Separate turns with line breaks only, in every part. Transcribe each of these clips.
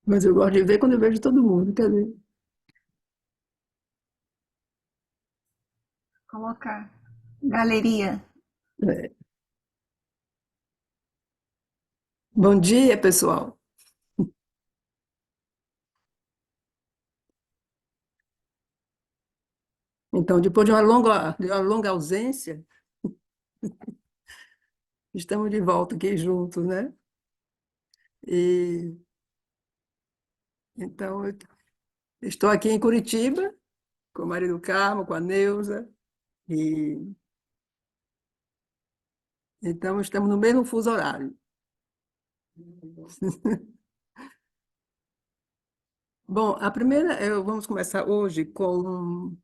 Mas eu gosto de ver quando eu vejo todo mundo, quer dizer.
Colocar. Galeria.
É. Bom dia, pessoal. Então, depois de uma longa ausência, estamos de volta aqui juntos, né? E então, eu estou aqui em Curitiba, com o marido Carmo, com a Neuza, e então estamos no mesmo fuso horário. Bom, vamos começar hoje com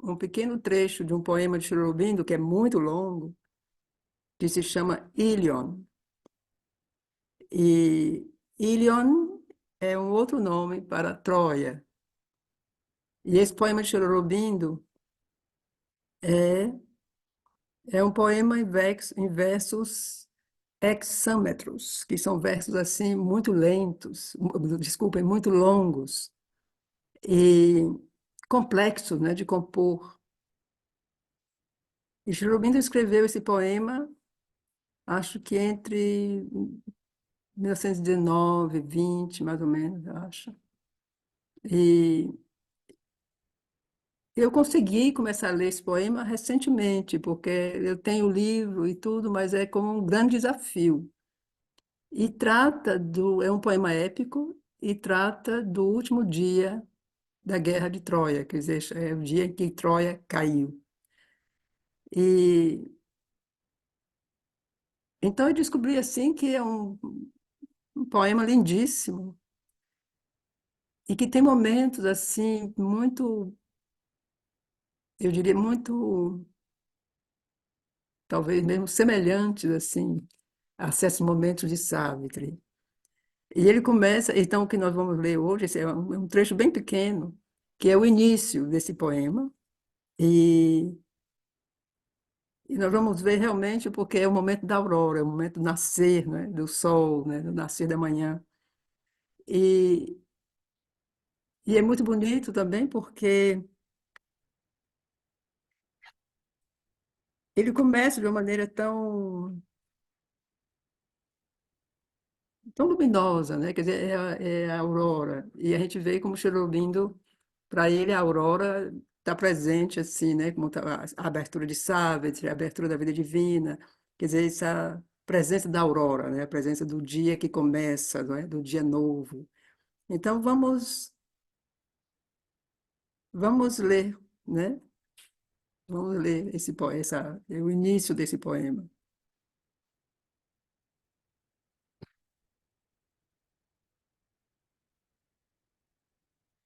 um pequeno trecho de um poema de Chorobindo, que é muito longo, que se chama Ilion. E Ilion é um outro nome para Troia. E esse poema de Chorobindo é, é um poema em versos hexâmetros, que são versos assim muito lentos, desculpem, muito longos e complexos, né, de compor. E Chorobindo escreveu esse poema, acho que entre 1919, 20, mais ou menos, eu acho. E eu consegui começar a ler esse poema recentemente, porque eu tenho o livro e tudo, mas é como um grande desafio. É um poema épico e trata do último dia da Guerra de Troia, quer dizer, é o dia em que Troia caiu. E então eu descobri assim que é um poema lindíssimo e que tem momentos assim muito, eu diria muito, talvez mesmo semelhantes assim a certos momentos de Savitri. E ele começa, então o que nós vamos ler hoje, esse é um trecho bem pequeno, que é o início desse poema, e, e nós vamos ver realmente porque é o momento da aurora, é o momento do nascer, né, do sol, né, do nascer da manhã. E, e é muito bonito também porque ele começa de uma maneira tão luminosa, né? Quer dizer, é a aurora. E a gente vê como Chernobyl, para ele, a aurora está presente, assim, né? Como tá a abertura de Savitri, a abertura da vida divina. Quer dizer, essa presença da aurora, né? A presença do dia que começa, não é? Do dia novo. Então, vamos ler, né? Vamos ler o início desse poema.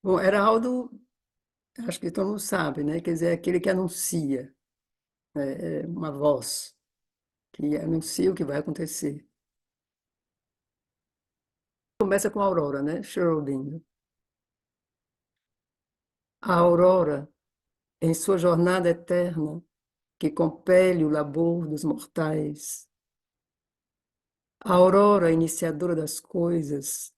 Bom, Heraldo, acho que todo mundo sabe, né? Quer dizer, é aquele que anuncia, é uma voz que anuncia o que vai acontecer. Começa com a aurora, né? Schrödinger. A aurora, em sua jornada eterna, que compele o labor dos mortais. A aurora, iniciadora das coisas,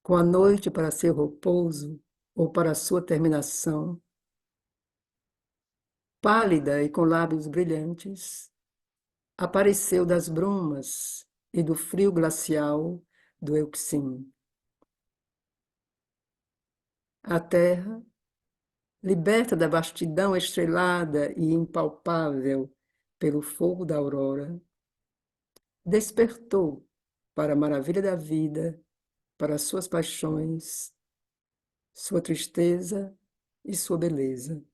com a noite para seu repouso ou para sua terminação. Pálida e com lábios brilhantes, apareceu das brumas e do frio glacial do Euxin. A terra, liberta da vastidão estrelada e impalpável pelo fogo da aurora, despertou para a maravilha da vida, para suas paixões, sua tristeza e sua beleza.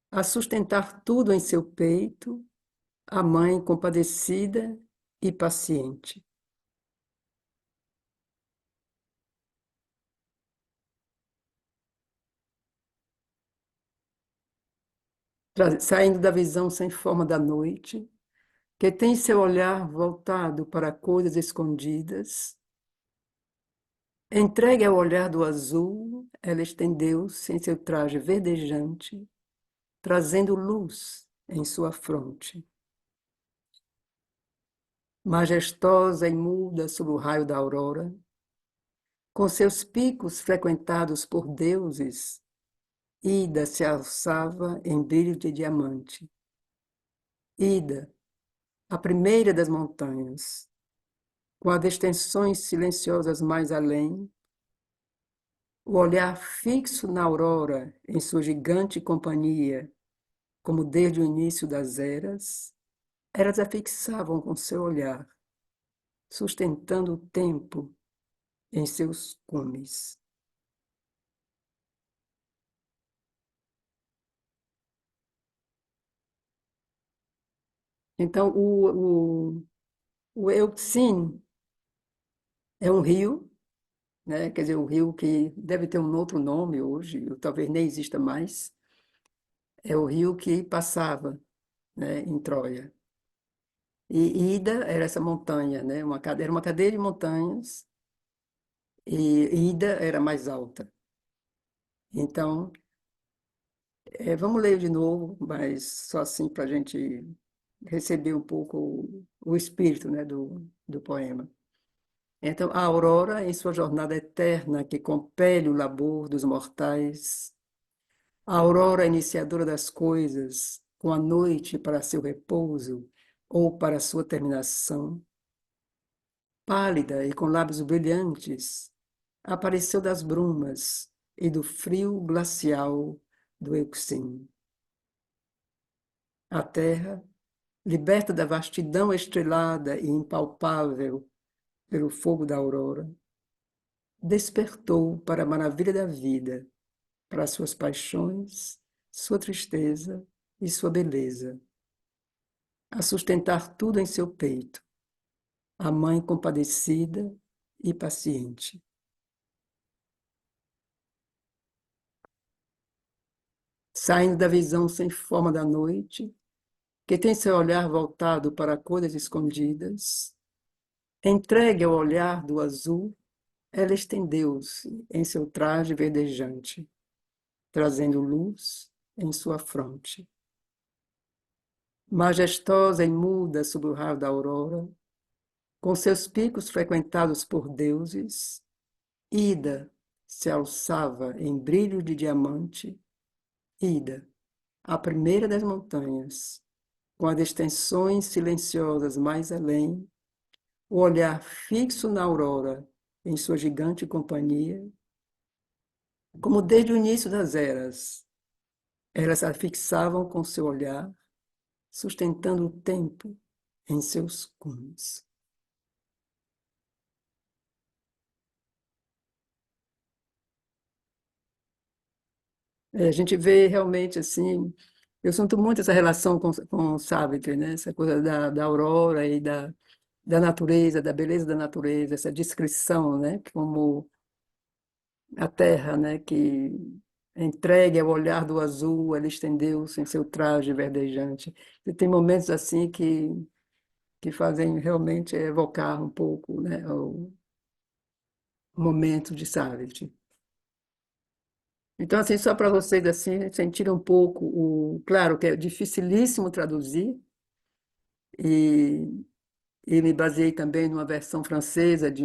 A sustentar tudo em seu peito, a mãe compadecida e paciente. Saindo da visão sem forma da noite, que tem seu olhar voltado para coisas escondidas. Entregue ao olhar do azul, ela estendeu-se em seu traje verdejante, trazendo luz em sua fronte. Majestosa e muda sob o raio da aurora, Com seus picos frequentados por deuses, Ida se alçava em brilho de diamante. Ida, a primeira das montanhas, com as extensões silenciosas mais além, o olhar fixo na aurora em sua gigante companhia, como desde o início das eras, elas a fixavam com seu olhar, sustentando o tempo em seus cumes. Então, o Euxine é um rio, né? Quer dizer, um rio que deve ter um outro nome hoje, ou talvez nem exista mais, é o rio que passava, né, em Troia. E Ida era essa montanha, né? Era uma cadeia de montanhas, e Ida era mais alta. Então, vamos ler de novo, mas só assim para a gente receber um pouco o espírito, né, do poema. Então, a aurora, em sua jornada eterna que compele o labor dos mortais, a aurora iniciadora das coisas, com a noite para seu repouso ou para sua terminação, pálida e com lábios brilhantes, apareceu das brumas e do frio glacial do Euxine. A terra, liberta da vastidão estrelada e impalpável pelo fogo da aurora, despertou para a maravilha da vida, para suas paixões, sua tristeza e sua beleza, a sustentar tudo em seu peito, a mãe compadecida e paciente. Saindo da visão sem forma da noite, que tem seu olhar voltado para coisas escondidas, entregue ao olhar do azul, ela estendeu-se em seu traje verdejante, trazendo luz em sua fronte. Majestosa e muda sob o raio da aurora, com seus picos frequentados por deuses, Ida se alçava em brilho de diamante, Ida, a primeira das montanhas, com as extensões silenciosas mais além, o olhar fixo na aurora, em sua gigante companhia, como desde o início das eras, elas a fixavam com seu olhar, sustentando o tempo em seus cumes. A gente vê realmente assim, eu sinto muito essa relação com Savitri, né? Essa coisa da aurora e da natureza, da beleza da natureza, essa descrição, né? Como a terra, né? Que entregue ao olhar do azul, ela estendeu-se em seu traje verdejante. E tem momentos assim que fazem realmente evocar um pouco, né? O momento de Savitri. Então, assim, só para vocês assim sentirem um pouco claro que é dificilíssimo traduzir e, e me baseei também numa versão francesa de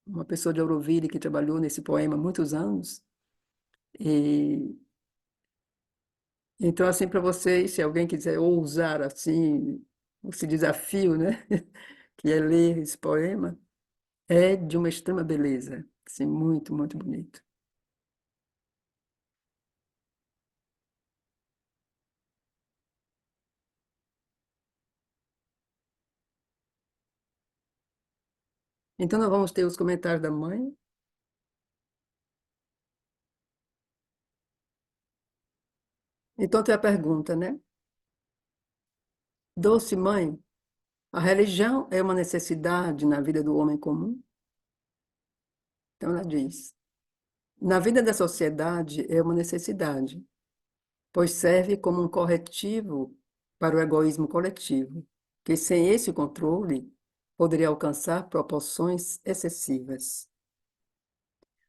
uma pessoa de Auroville que trabalhou nesse poema há muitos anos. E então, assim, para vocês, se alguém quiser ousar assim esse desafio, né, que é ler esse poema, é de uma extrema beleza, assim, muito, muito bonito. Então, nós vamos ter os comentários da mãe. Então, tem a pergunta, né? Doce mãe, a religião é uma necessidade na vida do homem comum? Então ela diz: na vida da sociedade é uma necessidade, pois serve como um corretivo para o egoísmo coletivo, que sem esse controle poderia alcançar proporções excessivas.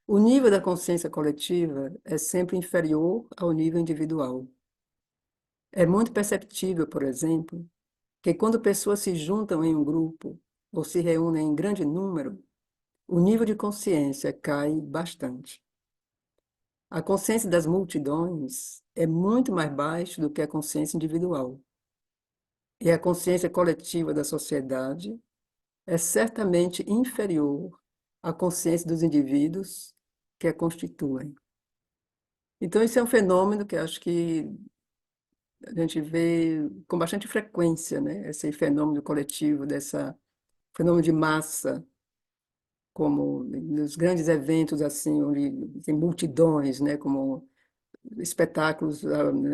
O nível da consciência coletiva é sempre inferior ao nível individual. É muito perceptível, por exemplo, que quando pessoas se juntam em um grupo ou se reúnem em grande número, o nível de consciência cai bastante. A consciência das multidões é muito mais baixa do que a consciência individual. E a consciência coletiva da sociedade é certamente inferior à consciência dos indivíduos que a constituem. Então, isso é um fenômeno que eu acho que a gente vê com bastante frequência, né? Esse fenômeno coletivo, dessa fenômeno de massa, como nos grandes eventos assim, onde tem multidões, né? Como espetáculos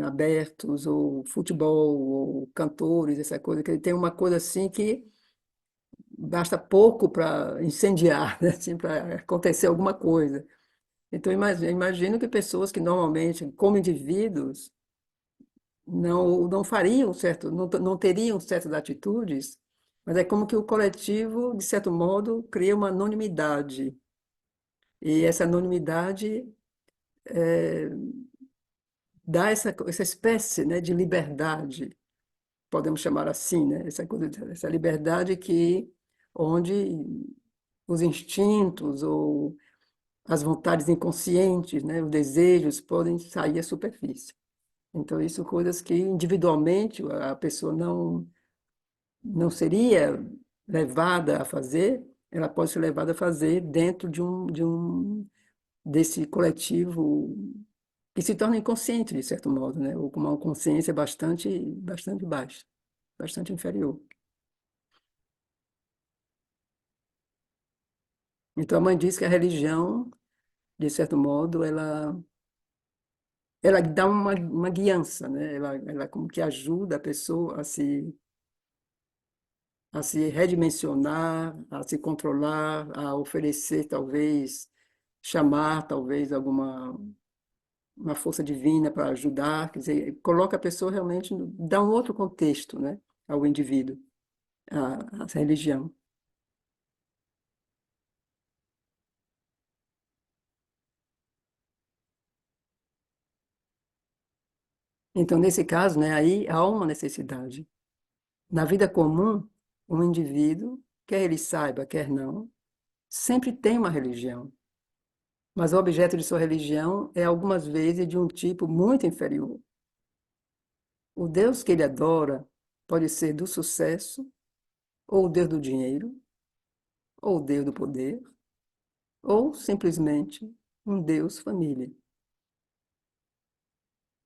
abertos, ou futebol, ou cantores, essa coisa, que tem uma coisa assim que basta pouco para incendiar, né? Assim, para acontecer alguma coisa. Então, imagino que pessoas que normalmente, como indivíduos, não fariam certo, não teriam certas atitudes, mas é como que o coletivo, de certo modo, cria uma anonimidade. E essa anonimidade dá essa espécie, né, de liberdade, podemos chamar assim, né? Essa liberdade onde os instintos ou as vontades inconscientes, né, os desejos podem sair à superfície. Então, isso coisas que individualmente a pessoa não seria levada a fazer, ela pode ser levada a fazer dentro desse coletivo que se torna inconsciente, de certo modo, né? Ou com uma consciência bastante baixa, bastante inferior. Então, a mãe diz que a religião, de certo modo, ela dá uma guiança, né? Ela como que ajuda a pessoa a se redimensionar, a se controlar, a oferecer, talvez, chamar, talvez, alguma uma força divina para ajudar, quer dizer, coloca a pessoa realmente, dá um outro contexto, né, ao indivíduo, à religião. Então, nesse caso, né, aí há uma necessidade. Na vida comum, um indivíduo, quer ele saiba, quer não, sempre tem uma religião, mas o objeto de sua religião é algumas vezes de um tipo muito inferior. O Deus que ele adora pode ser do sucesso, ou o Deus do dinheiro, ou o Deus do poder, ou simplesmente um Deus família.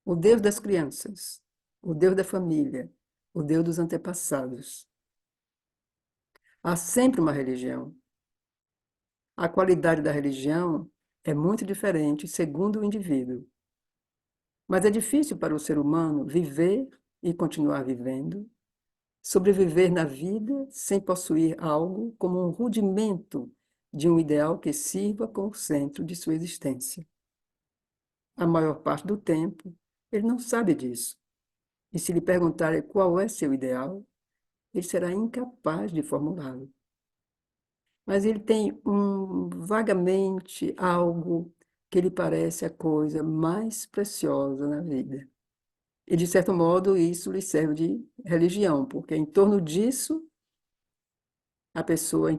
O Deus das crianças, o Deus da família, o Deus dos antepassados. Há sempre uma religião. A qualidade da religião é muito diferente segundo o indivíduo. Mas é difícil para o ser humano viver e continuar vivendo, sobreviver na vida sem possuir algo como um rudimento de um ideal que sirva como centro de sua existência. A maior parte do tempo, ele não sabe disso. E se lhe perguntarem qual é seu ideal, ele será incapaz de formulá-lo. Mas ele tem vagamente algo que lhe parece a coisa mais preciosa na vida. E, de certo modo, isso lhe serve de religião, porque em torno disso, a pessoa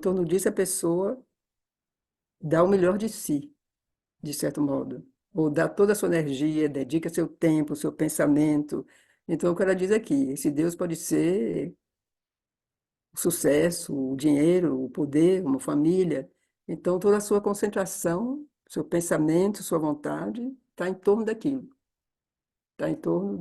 dá o melhor de si, de certo modo. Ou dá toda a sua energia, dedica seu tempo, seu pensamento. Então, o que ela diz aqui, esse Deus pode ser o sucesso, o dinheiro, o poder, uma família. Então, toda a sua concentração, seu pensamento, sua vontade está em torno daquilo. Está em torno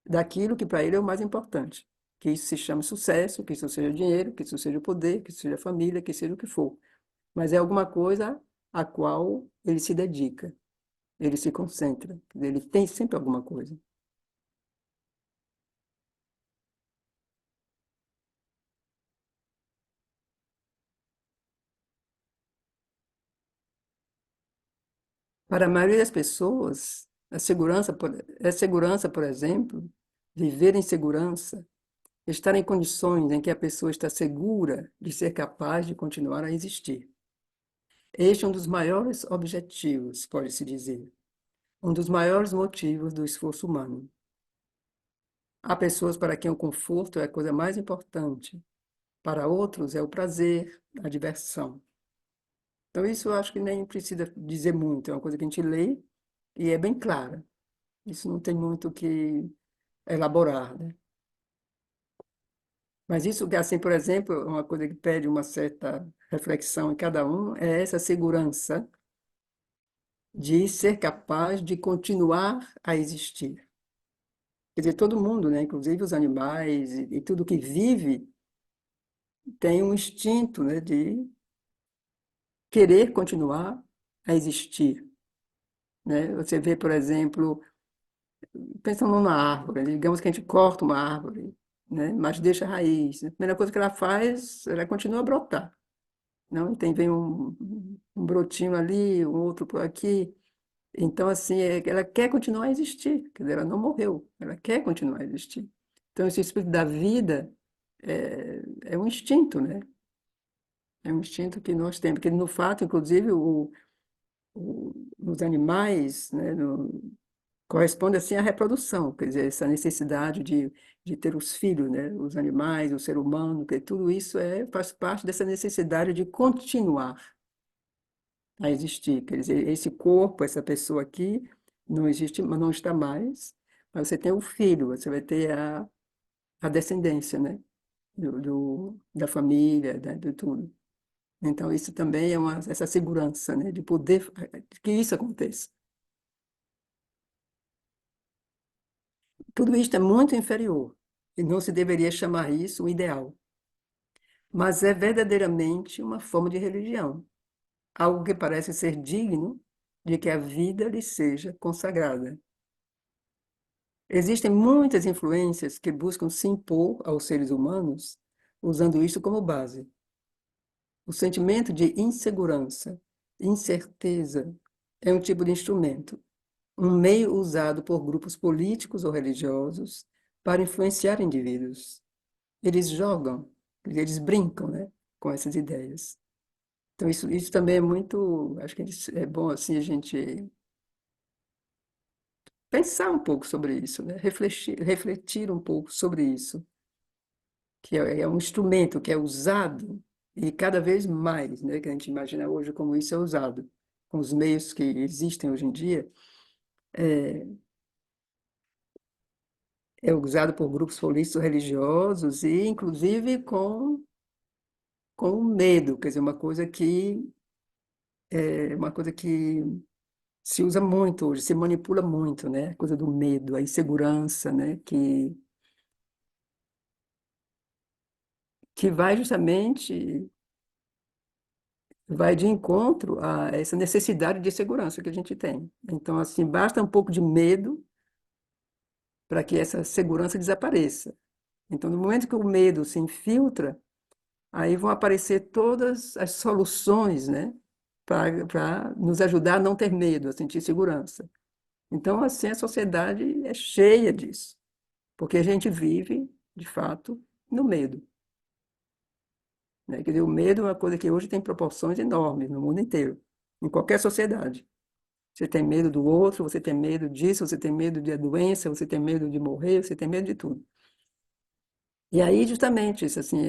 daquilo que para ele é o mais importante. Que isso se chame sucesso, que isso seja dinheiro, que isso seja poder, que isso seja família, que seja o que for. Mas é alguma coisa a qual ele se dedica, ele se concentra, ele tem sempre alguma coisa. Para a maioria das pessoas, segurança, por exemplo, viver em segurança, estar em condições em que a pessoa está segura de ser capaz de continuar a existir. Este é um dos maiores objetivos, pode-se dizer, um dos maiores motivos do esforço humano. Há pessoas para quem o conforto é a coisa mais importante, para outros é o prazer, a diversão. Então, isso eu acho que nem precisa dizer muito, é uma coisa que a gente lê e é bem clara. Isso não tem muito o que elaborar, né? Mas isso que, assim, por exemplo, uma coisa que pede uma certa reflexão em cada um é essa segurança de ser capaz de continuar a existir. Quer dizer, todo mundo, né, inclusive os animais e tudo que vive, tem um instinto, né, de querer continuar a existir, né? Você vê, por exemplo, pensando numa árvore, digamos que a gente corta uma árvore, né, mas deixa a raiz. A primeira coisa que ela faz, ela continua a brotar. Não, tem vem um brotinho ali, um outro por aqui. Então, assim, ela quer continuar a existir, quer dizer, ela não morreu, ela quer continuar a existir. Então, esse espírito da vida é um instinto, né? É um instinto que nós temos, porque no fato, inclusive, nos animais, né, corresponde assim à reprodução, quer dizer, essa necessidade de ter os filhos, né? Os animais, o ser humano, que tudo isso faz parte dessa necessidade de continuar a existir. Quer dizer, esse corpo, essa pessoa aqui, não existe, não está mais, mas você tem o filho, você vai ter a descendência, né? Da família, de tudo. Então, isso também é essa segurança, né? De poder que isso aconteça. Tudo isto é muito inferior, e não se deveria chamar isso um ideal, mas é verdadeiramente uma forma de religião, algo que parece ser digno de que a vida lhe seja consagrada. Existem muitas influências que buscam se impor aos seres humanos, usando isso como base. O sentimento de insegurança, incerteza, é um tipo de instrumento, um meio usado por grupos políticos ou religiosos para influenciar indivíduos. Eles jogam, eles brincam, né, com essas ideias. Então, isso também é muito. Acho que é bom assim, a gente pensar um pouco sobre isso, né? Refletir um pouco sobre isso. Que é um instrumento que é usado e cada vez mais, né, que a gente imagina hoje como isso é usado, com os meios que existem hoje em dia, é usado por grupos políticos religiosos e, inclusive, com o medo, quer dizer, uma coisa que se usa muito hoje, se manipula muito, né, a coisa do medo, a insegurança, né, que vai de encontro a essa necessidade de segurança que a gente tem. Então, assim, basta um pouco de medo para que essa segurança desapareça. Então, no momento que o medo se infiltra, aí vão aparecer todas as soluções, né, para nos ajudar a não ter medo, a sentir segurança. Então, assim, a sociedade é cheia disso, porque a gente vive, de fato, no medo, né? Quer dizer, o medo é uma coisa que hoje tem proporções enormes no mundo inteiro, em qualquer sociedade. Você tem medo do outro, você tem medo disso, você tem medo da doença, você tem medo de morrer, você tem medo de tudo. E aí, justamente, isso, assim,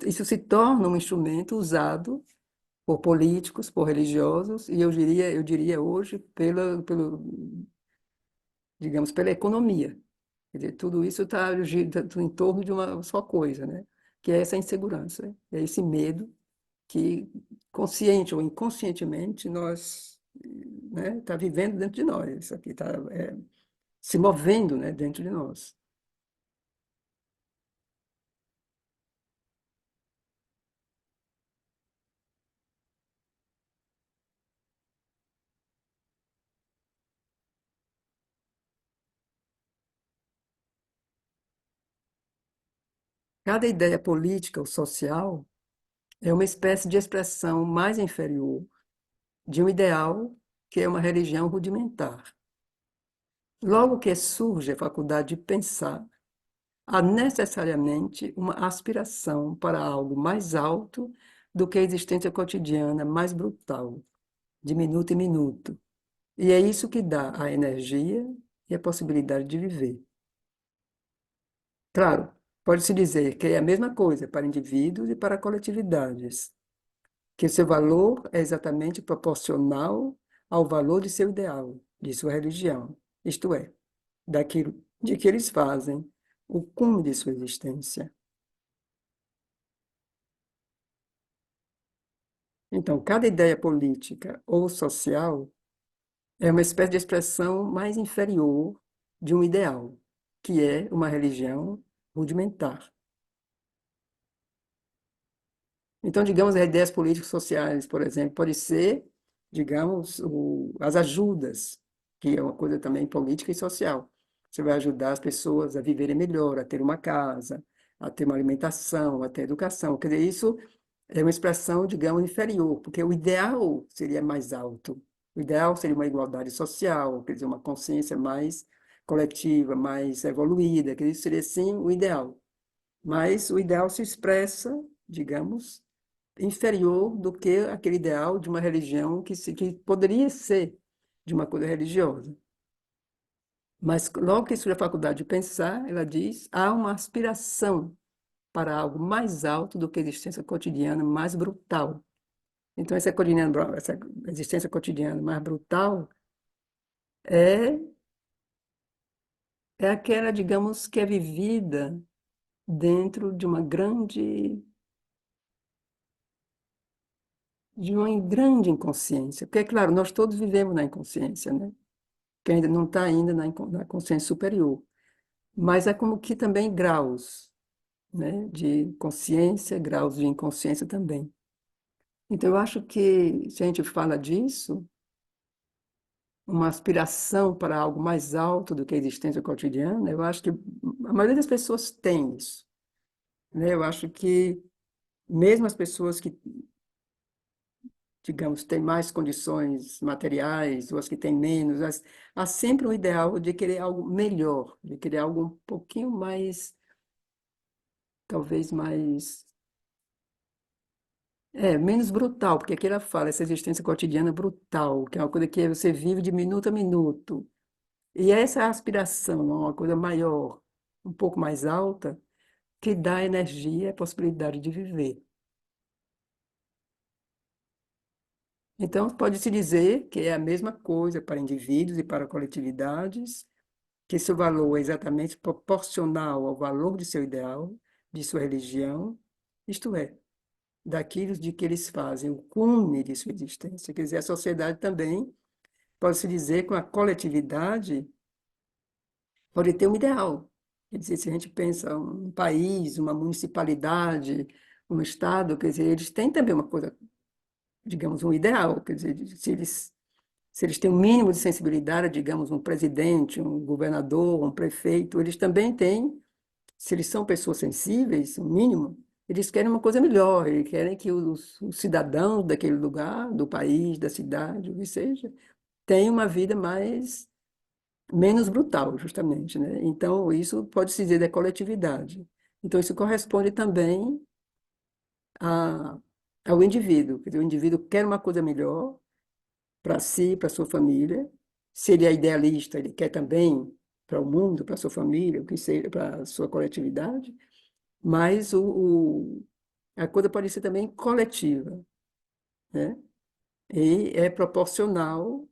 isso se torna um instrumento usado por políticos, por religiosos, e eu diria hoje, digamos, pela economia. Quer dizer, tudo isso está em torno de uma só coisa, né? Que é essa insegurança, é esse medo que, consciente ou inconscientemente, nós, né, está vivendo dentro de nós. Isso aqui está se movendo, né, dentro de nós. Cada ideia política ou social é uma espécie de expressão mais inferior de um ideal que é uma religião rudimentar. Logo que surge a faculdade de pensar, há necessariamente uma aspiração para algo mais alto do que a existência cotidiana mais brutal, de minuto em minuto. E é isso que dá a energia e a possibilidade de viver. Claro, pode-se dizer que é a mesma coisa para indivíduos e para coletividades, que seu valor é exatamente proporcional ao valor de seu ideal, de sua religião, isto é, daquilo de que eles fazem o cume de sua existência. Então, cada ideia política ou social é uma espécie de expressão mais inferior de um ideal, que é uma religião rudimentar. Então, digamos, as ideias políticas sociais, por exemplo, pode ser, digamos, as ajudas, que é uma coisa também política e social. Você vai ajudar as pessoas a viverem melhor, a ter uma casa, a ter uma alimentação, a ter educação. Quer dizer, isso é uma expressão, digamos, inferior, porque o ideal seria mais alto. O ideal seria uma igualdade social, quer dizer, uma consciência mais coletiva, mais evoluída, que isso seria, sim, o ideal. Mas o ideal se expressa, digamos, inferior do que aquele ideal de uma religião que poderia ser de uma coisa religiosa. Mas logo que surge a faculdade de pensar, ela diz, há uma aspiração para algo mais alto do que a existência cotidiana mais brutal. Então, essa existência cotidiana mais brutal é, é aquela, digamos, que é vivida dentro de uma grande inconsciência. Porque, é claro, nós todos vivemos na inconsciência, né? Que ainda não está ainda na consciência superior. Mas é como que também graus, né? De consciência, graus de inconsciência também. Então, eu acho que, se a gente fala disso, uma aspiração para algo mais alto do que a existência cotidiana, eu acho que a maioria das pessoas tem isso, né? Eu acho que mesmo as pessoas que, digamos, têm mais condições materiais, ou as que têm menos, há sempre um ideal de querer algo melhor, de querer algo um pouquinho mais, talvez mais, menos brutal, porque aqui ela fala, essa existência cotidiana brutal, que é uma coisa que você vive de minuto a minuto. E essa aspiração a uma coisa maior, um pouco mais alta, que dá energia e a possibilidade de viver. Então, pode-se dizer que é a mesma coisa para indivíduos e para coletividades, que seu valor é exatamente proporcional ao valor de seu ideal, de sua religião, isto é, daquilo de que eles fazem o cume de sua existência. Quer dizer, a sociedade também pode-se dizer que a coletividade pode ter um ideal. Quer dizer, se a gente pensa um país, uma municipalidade, um estado, quer dizer, eles têm também uma coisa, digamos, um ideal. Quer dizer, se eles têm um mínimo de sensibilidade, digamos, um presidente, um governador, um prefeito, eles também têm, se eles são pessoas sensíveis, um mínimo, eles querem uma coisa melhor, eles querem que os cidadãos daquele lugar, do país, da cidade, o que seja, tenham uma vida menos brutal, justamente, né? Então, isso pode-se dizer da coletividade. Então, isso corresponde também a, ao indivíduo. Quer dizer, o indivíduo quer uma coisa melhor para si, para sua família. Se ele é idealista, ele quer também para o mundo, para a sua família, o que seja, para a sua coletividade. Mas a coisa pode ser também coletiva, né? E é proporcional,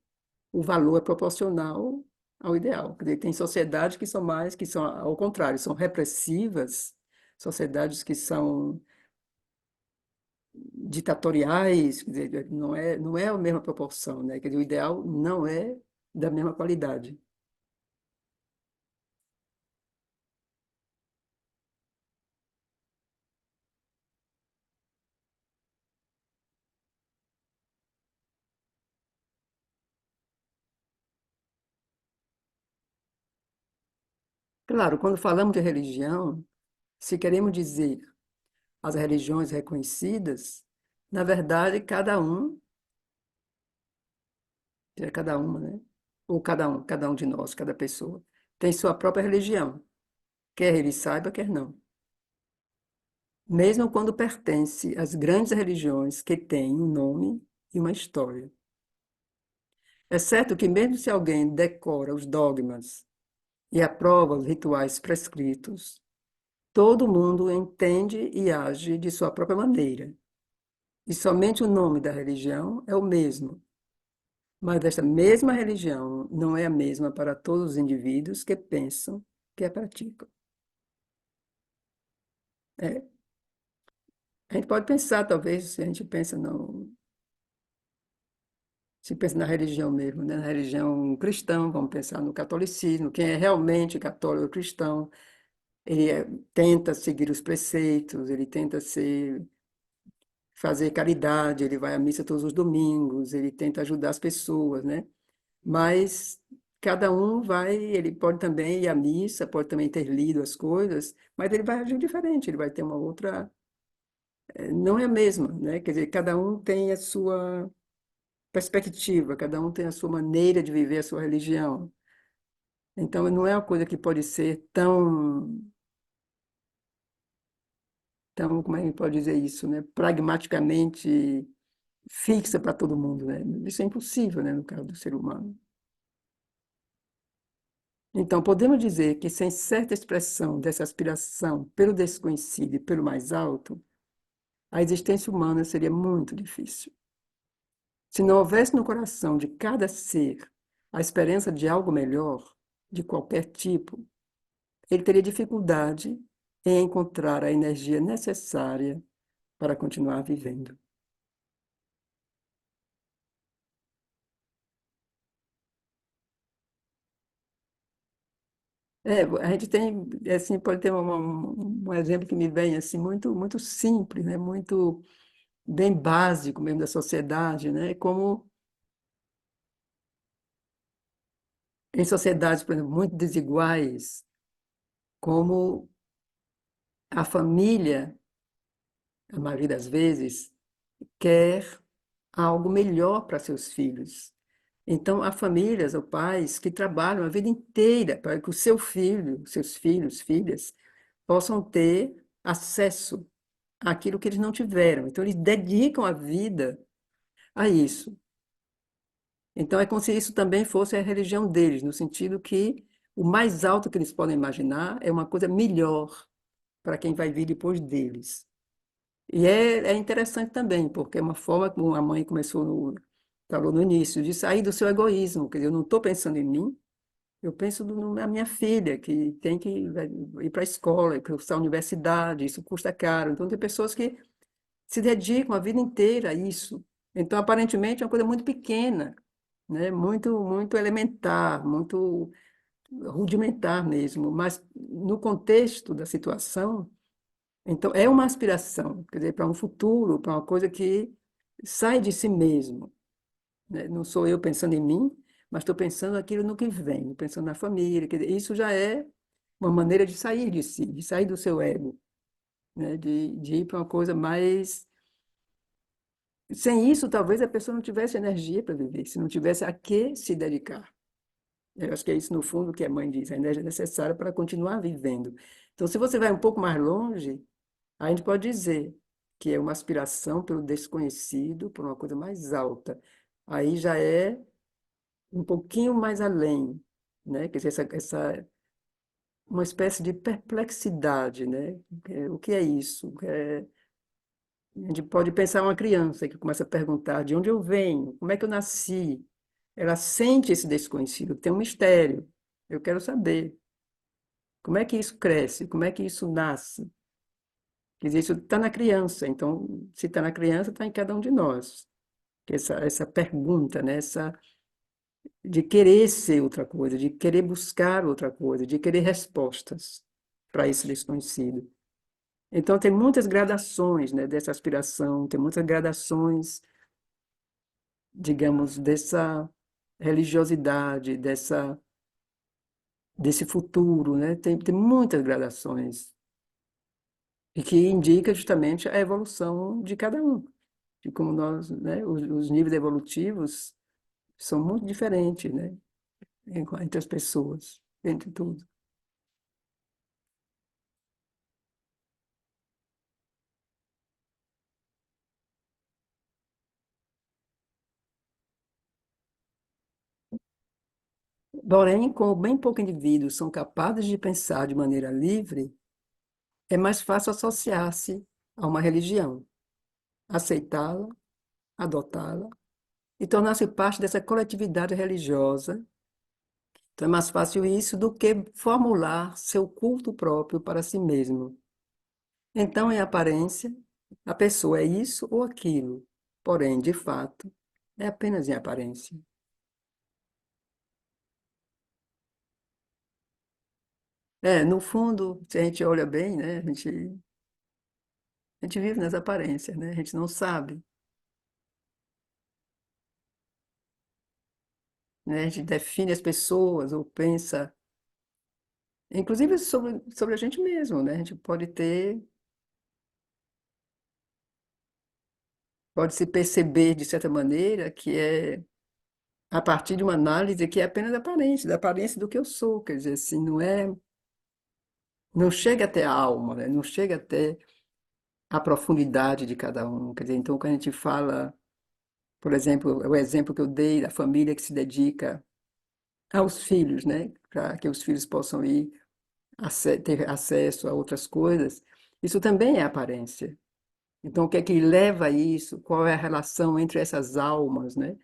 o valor é proporcional ao ideal. Quer dizer, tem sociedades que são ao contrário, são repressivas, sociedades que são ditatoriais, quer dizer, não é a mesma proporção, né? Quer dizer, o ideal não é da mesma qualidade. Claro, quando falamos de religião, se queremos dizer as religiões reconhecidas, na verdade, cada uma, né? Ou cada um de nós, cada pessoa, tem sua própria religião, quer ele saiba, quer não. Mesmo quando pertence às grandes religiões que têm um nome e uma história. É certo que mesmo se alguém decora os dogmas e aprova os rituais prescritos, todo mundo entende e age de sua própria maneira. E somente o nome da religião é o mesmo. Mas esta mesma religião não é a mesma para todos os indivíduos que pensam, que a praticam. É, a gente pode pensar, talvez, se a gente pensa no, se pensa na religião mesmo, né? Na religião cristã, vamos pensar no catolicismo. Quem é realmente católico cristão, ele tenta seguir os preceitos, ele tenta fazer caridade, ele vai à missa todos os domingos, ele tenta ajudar as pessoas, né? Mas cada um vai, ele pode também ir à missa, pode também ter lido as coisas, mas ele vai agir diferente, ele vai ter uma outra, não é a mesma, né? Quer dizer, cada um tem a sua perspectiva, cada um tem a sua maneira de viver a sua religião. Então, não é uma coisa que pode ser tão, como é que pode dizer isso, né? Pragmaticamente fixa para todo mundo, né? Isso é impossível, né, no caso do ser humano. Então, podemos dizer que sem certa expressão dessa aspiração pelo desconhecido e pelo mais alto, a existência humana seria muito difícil. Se não houvesse no coração de cada ser a esperança de algo melhor, de qualquer tipo, ele teria dificuldade em encontrar a energia necessária para continuar vivendo. A gente tem, assim, pode ter um exemplo que me vem assim muito, muito simples, né? Muito bem básico mesmo da sociedade, né? Como em sociedades, por exemplo, muito desiguais, como a família, a maioria das vezes, quer algo melhor para seus filhos. Então, há famílias ou pais que trabalham a vida inteira para que o seu filho, seus filhos, filhas, possam ter acesso àquilo que eles não tiveram. Então, eles dedicam a vida a isso. Então, é como se isso também fosse a religião deles, no sentido que o mais alto que eles podem imaginar é uma coisa melhor para quem vai vir depois deles. E é interessante também, porque é uma forma como a mãe falou no início, de sair do seu egoísmo. Quer dizer, eu não estou pensando em mim, eu penso na minha filha, que tem que ir para a escola, cursar a universidade, isso custa caro. Então, tem pessoas que se dedicam a vida inteira a isso. Então, aparentemente, é uma coisa muito pequena, né? Muito, muito elementar, muito rudimentar mesmo, mas no contexto da situação, então é uma aspiração, quer dizer, para um futuro, para uma coisa que sai de si mesmo, né? Não sou eu pensando em mim, mas estou pensando aquilo no que vem, pensando na família, quer dizer, isso já é uma maneira de sair de si, de sair do seu ego, né? De ir para uma coisa mais. Sem isso, talvez a pessoa não tivesse energia para viver, se não tivesse a que se dedicar. Eu acho que é isso, no fundo, que a mãe diz, a energia necessária para continuar vivendo. Então, se você vai um pouco mais longe, a gente pode dizer que é uma aspiração pelo desconhecido, por uma coisa mais alta. Aí já é um pouquinho mais além, né? Quer dizer, uma espécie de perplexidade, né? O que é isso? A gente pode pensar uma criança que começa a perguntar de onde eu venho, como é que eu nasci. Ela sente esse desconhecido, tem um mistério. Eu quero saber. Como é que isso cresce? Como é que isso nasce? Quer dizer, isso está na criança. Então, se está na criança, está em cada um de nós. Essa pergunta, né? De querer ser outra coisa, de querer buscar outra coisa, de querer respostas para esse desconhecido. Então, tem muitas gradações, né, dessa aspiração, tem muitas gradações, digamos, dessa religiosidade, desse futuro, né? Tem muitas gradações. E que indica justamente a evolução de cada um, de como nós, né, os níveis evolutivos são muito diferentes, né, entre as pessoas, entre tudo. Porém, como bem poucos indivíduos são capazes de pensar de maneira livre, é mais fácil associar-se a uma religião, aceitá-la, adotá-la e tornar-se parte dessa coletividade religiosa. Então é mais fácil isso do que formular seu culto próprio para si mesmo. Então, em aparência, a pessoa é isso ou aquilo, porém, de fato, é apenas em aparência. É, no fundo, se a gente olha bem, né, a gente vive nas aparências, né? A gente não sabe, né? A gente define as pessoas ou pensa, inclusive sobre a gente mesmo, né? A gente pode se perceber de certa maneira que é a partir de uma análise que é apenas aparência, da aparência do que eu sou, quer dizer, assim, não chega até a alma, né? Não chega até a profundidade de cada um, quer dizer, então quando a gente fala, por exemplo, o exemplo que eu dei da família que se dedica aos filhos, né? Para que os filhos possam ir ter acesso a outras coisas, isso também é aparência. Então, o que é que leva a isso? Qual é a relação entre essas almas, né?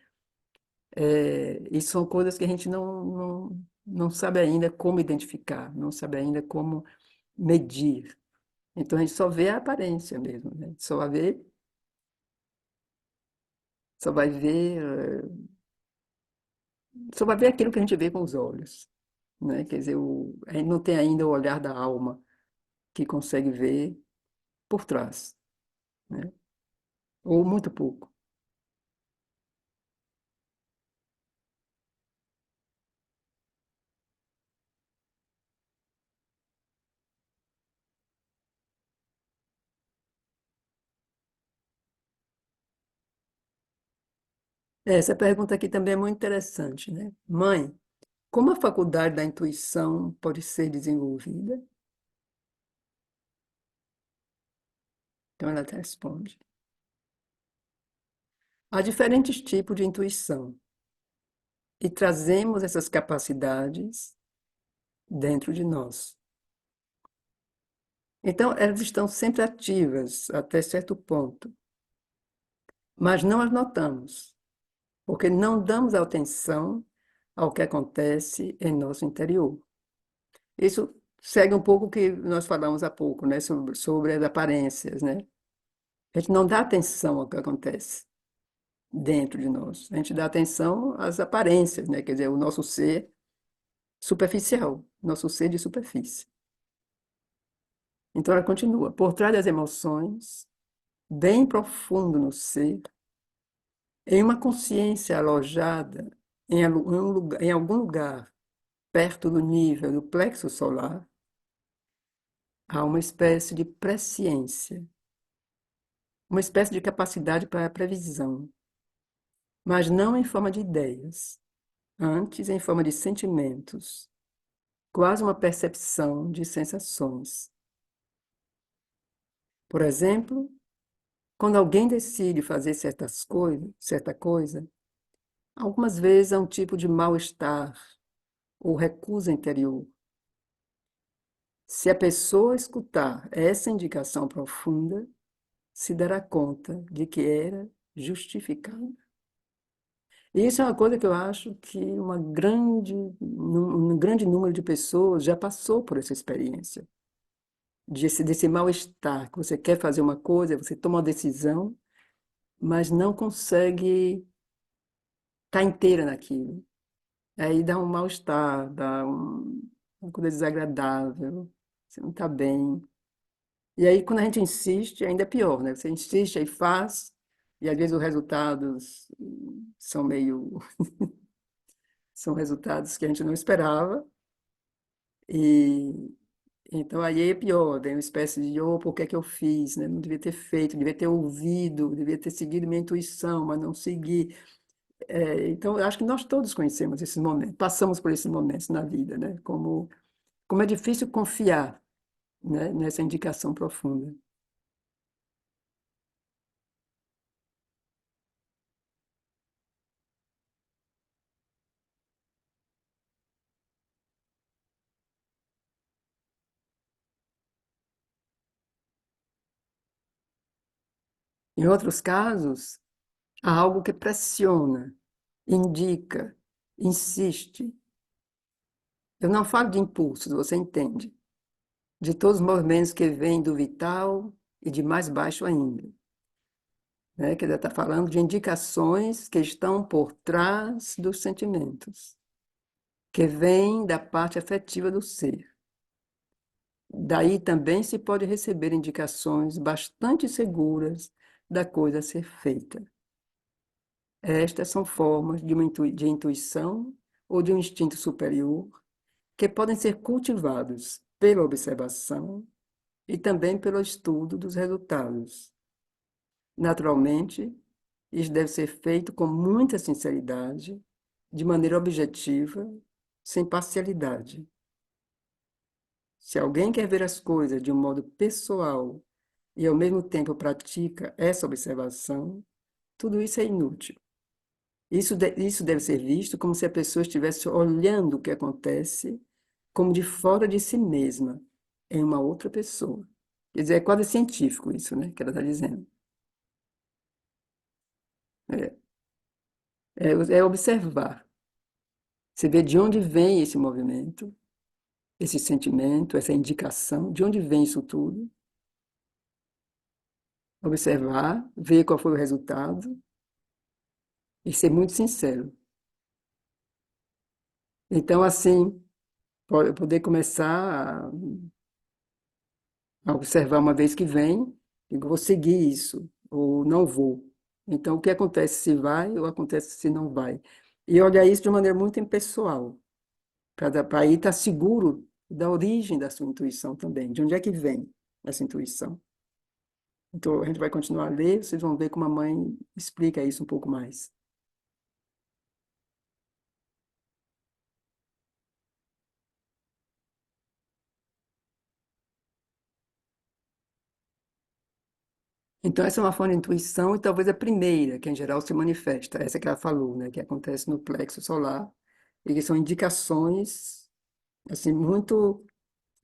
Isso são coisas que a gente não sabe ainda como identificar, não sabe ainda como medir. Então, a gente só vê a aparência mesmo, né? Só vai ver, só vai ver aquilo que a gente vê com os olhos, né? Quer dizer, a gente não tem ainda o olhar da alma que consegue ver por trás, né? Ou muito pouco. Essa pergunta aqui também é muito interessante, né? Mãe, como a faculdade da intuição pode ser desenvolvida? Então ela te responde. Há diferentes tipos de intuição e trazemos essas capacidades dentro de nós. Então, elas estão sempre ativas até certo ponto, mas não as notamos, porque não damos atenção ao que acontece em nosso interior. Isso segue um pouco o que nós falamos há pouco, né, sobre as aparências, né? A gente não dá atenção ao que acontece dentro de nós. A gente dá atenção às aparências, né? Quer dizer, o nosso ser superficial, nosso ser de superfície. Então ela continua: por trás das emoções, bem profundo no ser, em uma consciência alojada em algum lugar perto do nível do plexo solar, há uma espécie de presciência, uma espécie de capacidade para a previsão, mas não em forma de ideias, antes em forma de sentimentos, quase uma percepção de sensações. Por exemplo, quando alguém decide fazer certa coisa, algumas vezes há um tipo de mal-estar ou recusa interior. Se a pessoa escutar essa indicação profunda, se dará conta de que era justificada. E isso é uma coisa que eu acho que um grande número de pessoas já passou por essa experiência, desse mal-estar, que você quer fazer uma coisa, você toma uma decisão, mas não consegue estar inteira naquilo. Aí dá um mal-estar, uma coisa desagradável, você não está bem. E aí, quando a gente insiste, ainda é pior, né? Você insiste aí faz, e às vezes os resultados são meio, são resultados que a gente não esperava, e então aí é pior, tem uma espécie de, oh, por que é que eu fiz, né? Não devia ter feito, devia ter ouvido, devia ter seguido minha intuição, mas não segui. Então, eu acho que nós todos conhecemos esses momentos, passamos por esses momentos na vida, né? Como é difícil confiar, né, nessa indicação profunda. Em outros casos, há algo que pressiona, indica, insiste. Eu não falo de impulsos, você entende? De todos os movimentos que vêm do vital e de mais baixo ainda, né? Que ela está falando de indicações que estão por trás dos sentimentos, que vêm da parte afetiva do ser. Daí também se pode receber indicações bastante seguras da coisa a ser feita. Estas são formas de intuição ou de um instinto superior que podem ser cultivados pela observação e também pelo estudo dos resultados. Naturalmente, isso deve ser feito com muita sinceridade, de maneira objetiva, sem parcialidade. Se alguém quer ver as coisas de um modo pessoal e ao mesmo tempo pratica essa observação, tudo isso é inútil. Isso deve ser visto como se a pessoa estivesse olhando o que acontece como de fora de si mesma, em uma outra pessoa. Quer dizer, é quase científico isso, né, que ela está dizendo. É, é observar. Você vê de onde vem esse movimento, esse sentimento, essa indicação, de onde vem isso tudo. Observar, ver qual foi o resultado e ser muito sincero. Então, assim, poder começar a observar uma vez que vem, digo, vou seguir isso, ou não vou. Então, o que acontece se vai ou acontece se não vai? E olhar isso de maneira muito impessoal, para aí estar seguro da origem da sua intuição também, de onde é que vem essa intuição. Então, a gente vai continuar a ler, vocês vão ver como a mãe explica isso um pouco mais. Então, essa é uma forma de intuição e talvez a primeira, que em geral se manifesta, essa que ela falou, né, que acontece no plexo solar, e que são indicações, assim, muito,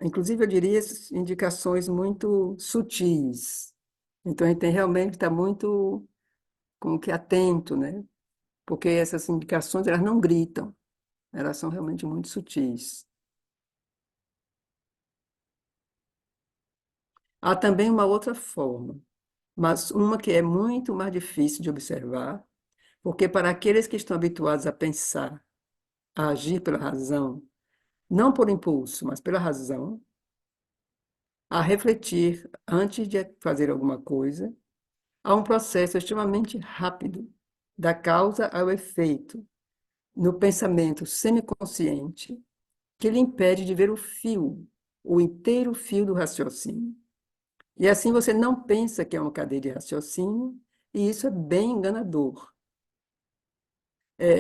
inclusive eu diria indicações muito sutis. Então, a gente tem realmente que estar muito, como que atento, né, porque essas indicações, elas não gritam, elas são realmente muito sutis. Há também uma outra forma, mas uma que é muito mais difícil de observar, porque para aqueles que estão habituados a pensar, a agir pela razão, não por impulso, mas pela razão, a refletir antes de fazer alguma coisa, há um processo extremamente rápido da causa ao efeito, no pensamento semiconsciente, que lhe impede de ver o fio, o inteiro fio do raciocínio. E assim você não pensa que é uma cadeia de raciocínio, e isso é bem enganador.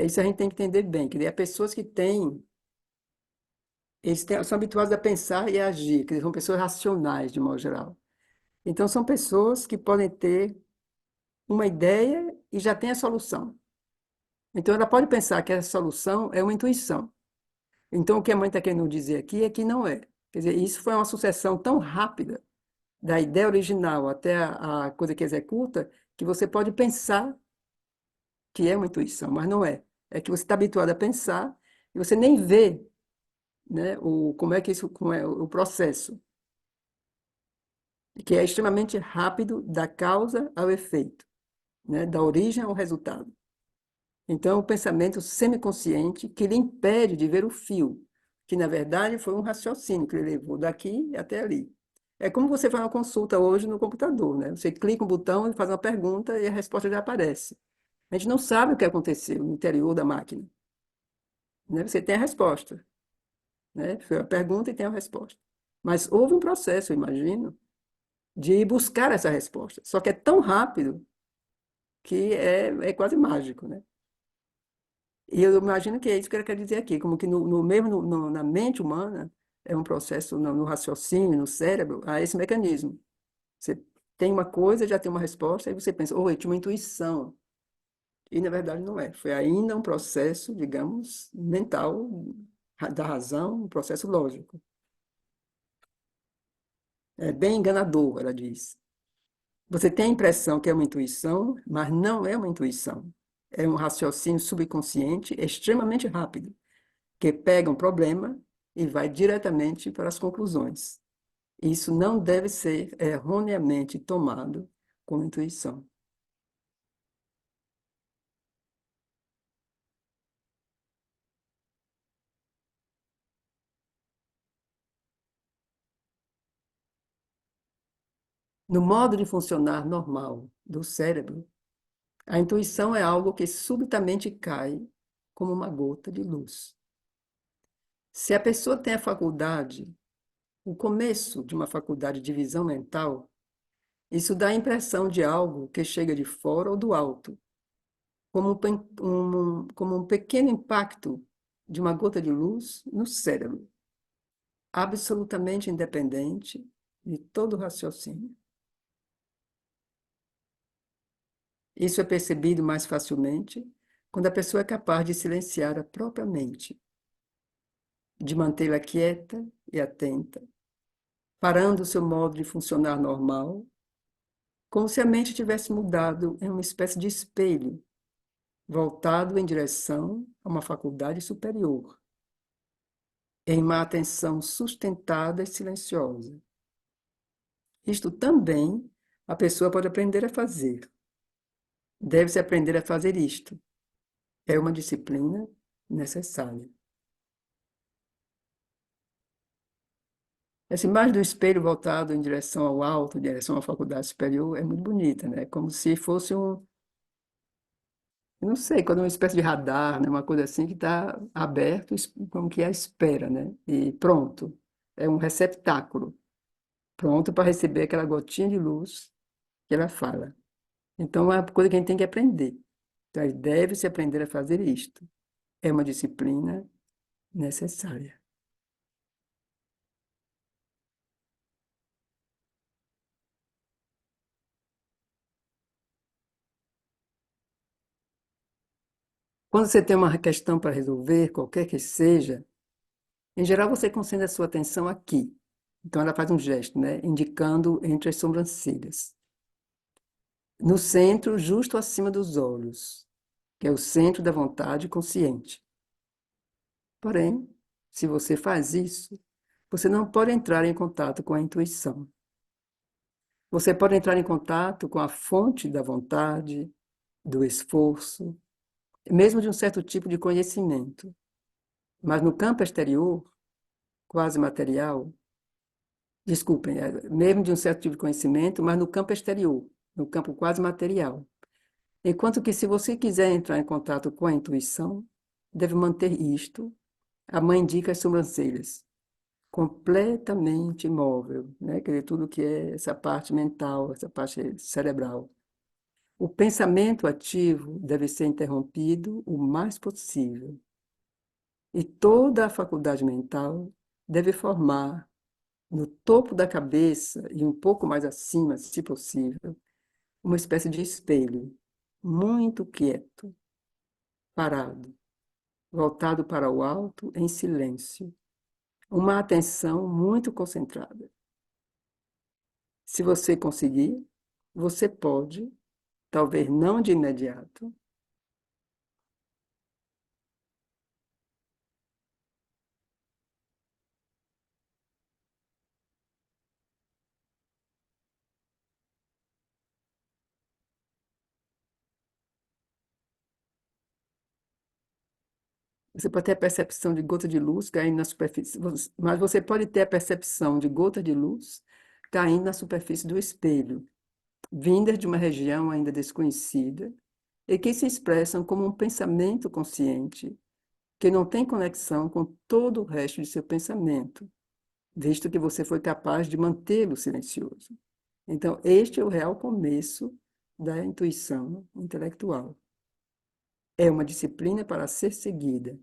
Isso a gente tem que entender bem, que há pessoas que têm, são habituados a pensar e a agir, que são pessoas racionais, de modo geral. Então, são pessoas que podem ter uma ideia e já tem a solução. Então, ela pode pensar que essa solução é uma intuição. Então, o que a mãe está querendo dizer aqui é que não é. Quer dizer, isso foi uma sucessão tão rápida da ideia original até a coisa que executa, que você pode pensar que é uma intuição, mas não é. É que você está habituado a pensar e você nem vê, né, como é que isso, como é o processo, que é extremamente rápido da causa ao efeito, né, da origem ao resultado. Então, o pensamento semiconsciente que lhe impede de ver o fio, que na verdade foi um raciocínio que ele levou daqui até ali. É como você faz uma consulta hoje no computador, né? Você clica um botão e faz uma pergunta e a resposta já aparece. A gente não sabe o que aconteceu no interior da máquina, né? Você tem a resposta, né? Foi a pergunta e tem a resposta. Mas houve um processo, eu imagino, de ir buscar essa resposta. Só que é tão rápido que é quase mágico, né? E eu imagino que é isso que ele quer dizer aqui, como que na mente humana é um processo no raciocínio, no cérebro, há esse mecanismo. Você tem uma coisa, já tem uma resposta, aí você pensa, oh, eu tinha uma intuição. E na verdade não é. Foi ainda um processo, digamos, mental, da razão, um processo lógico. É bem enganador, ela diz. Você tem a impressão que é uma intuição, mas não é uma intuição. É um raciocínio subconsciente extremamente rápido, que pega um problema e vai diretamente para as conclusões. Isso não deve ser erroneamente tomado como intuição. No modo de funcionar normal do cérebro, a intuição é algo que subitamente cai como uma gota de luz. Se a pessoa tem a faculdade, o começo de uma faculdade de visão mental, isso dá a impressão de algo que chega de fora ou do alto, como um pequeno impacto de uma gota de luz no cérebro, absolutamente independente de todo raciocínio. Isso é percebido mais facilmente quando a pessoa é capaz de silenciar a própria mente, de mantê-la quieta e atenta, parando o seu modo de funcionar normal, como se a mente tivesse mudado em uma espécie de espelho, voltado em direção a uma faculdade superior, em uma atenção sustentada e silenciosa. Isto também a pessoa pode aprender a fazer. Deve-se aprender a fazer isto. É uma disciplina necessária. Essa imagem do espelho voltado em direção ao alto, em direção à faculdade superior, é muito bonita, né? Como se fosse eu não sei, quando é uma espécie de radar, né? Uma coisa assim que está aberto, como que é a espera, né? E pronto, é um receptáculo, pronto para receber aquela gotinha de luz que ela fala. Então, é uma coisa que a gente tem que aprender. Então, deve-se aprender a fazer isto. É uma disciplina necessária. Quando você tem uma questão para resolver, qualquer que seja, em geral você concentra a sua atenção aqui. Então ela faz um gesto, né, indicando entre as sobrancelhas. No centro, justo acima dos olhos, que é o centro da vontade consciente. Porém, se você faz isso, você não pode entrar em contato com a intuição. Você pode entrar em contato com a fonte da vontade, do esforço, mesmo de um certo tipo de conhecimento. Mas no campo exterior, quase material, desculpem, mesmo de um certo tipo de conhecimento, mas no campo exterior, no campo quase material. Enquanto que, se você quiser entrar em contato com a intuição, deve manter isto. A mãe indica as sobrancelhas, completamente imóvel, né? Quer dizer, tudo que é essa parte mental, essa parte cerebral. O pensamento ativo deve ser interrompido o mais possível. E toda a faculdade mental deve formar, no topo da cabeça e um pouco mais acima, se possível, uma espécie de espelho, muito quieto, parado, voltado para o alto em silêncio, uma atenção muito concentrada. Se você conseguir, você pode, talvez não de imediato, você pode ter a percepção de gota de luz caindo na superfície, mas você pode ter a percepção de gota de luz caindo na superfície do espelho, vindas de uma região ainda desconhecida e que se expressam como um pensamento consciente, que não tem conexão com todo o resto de seu pensamento, visto que você foi capaz de mantê-lo silencioso. Então, este é o real começo da intuição intelectual. É uma disciplina para ser seguida.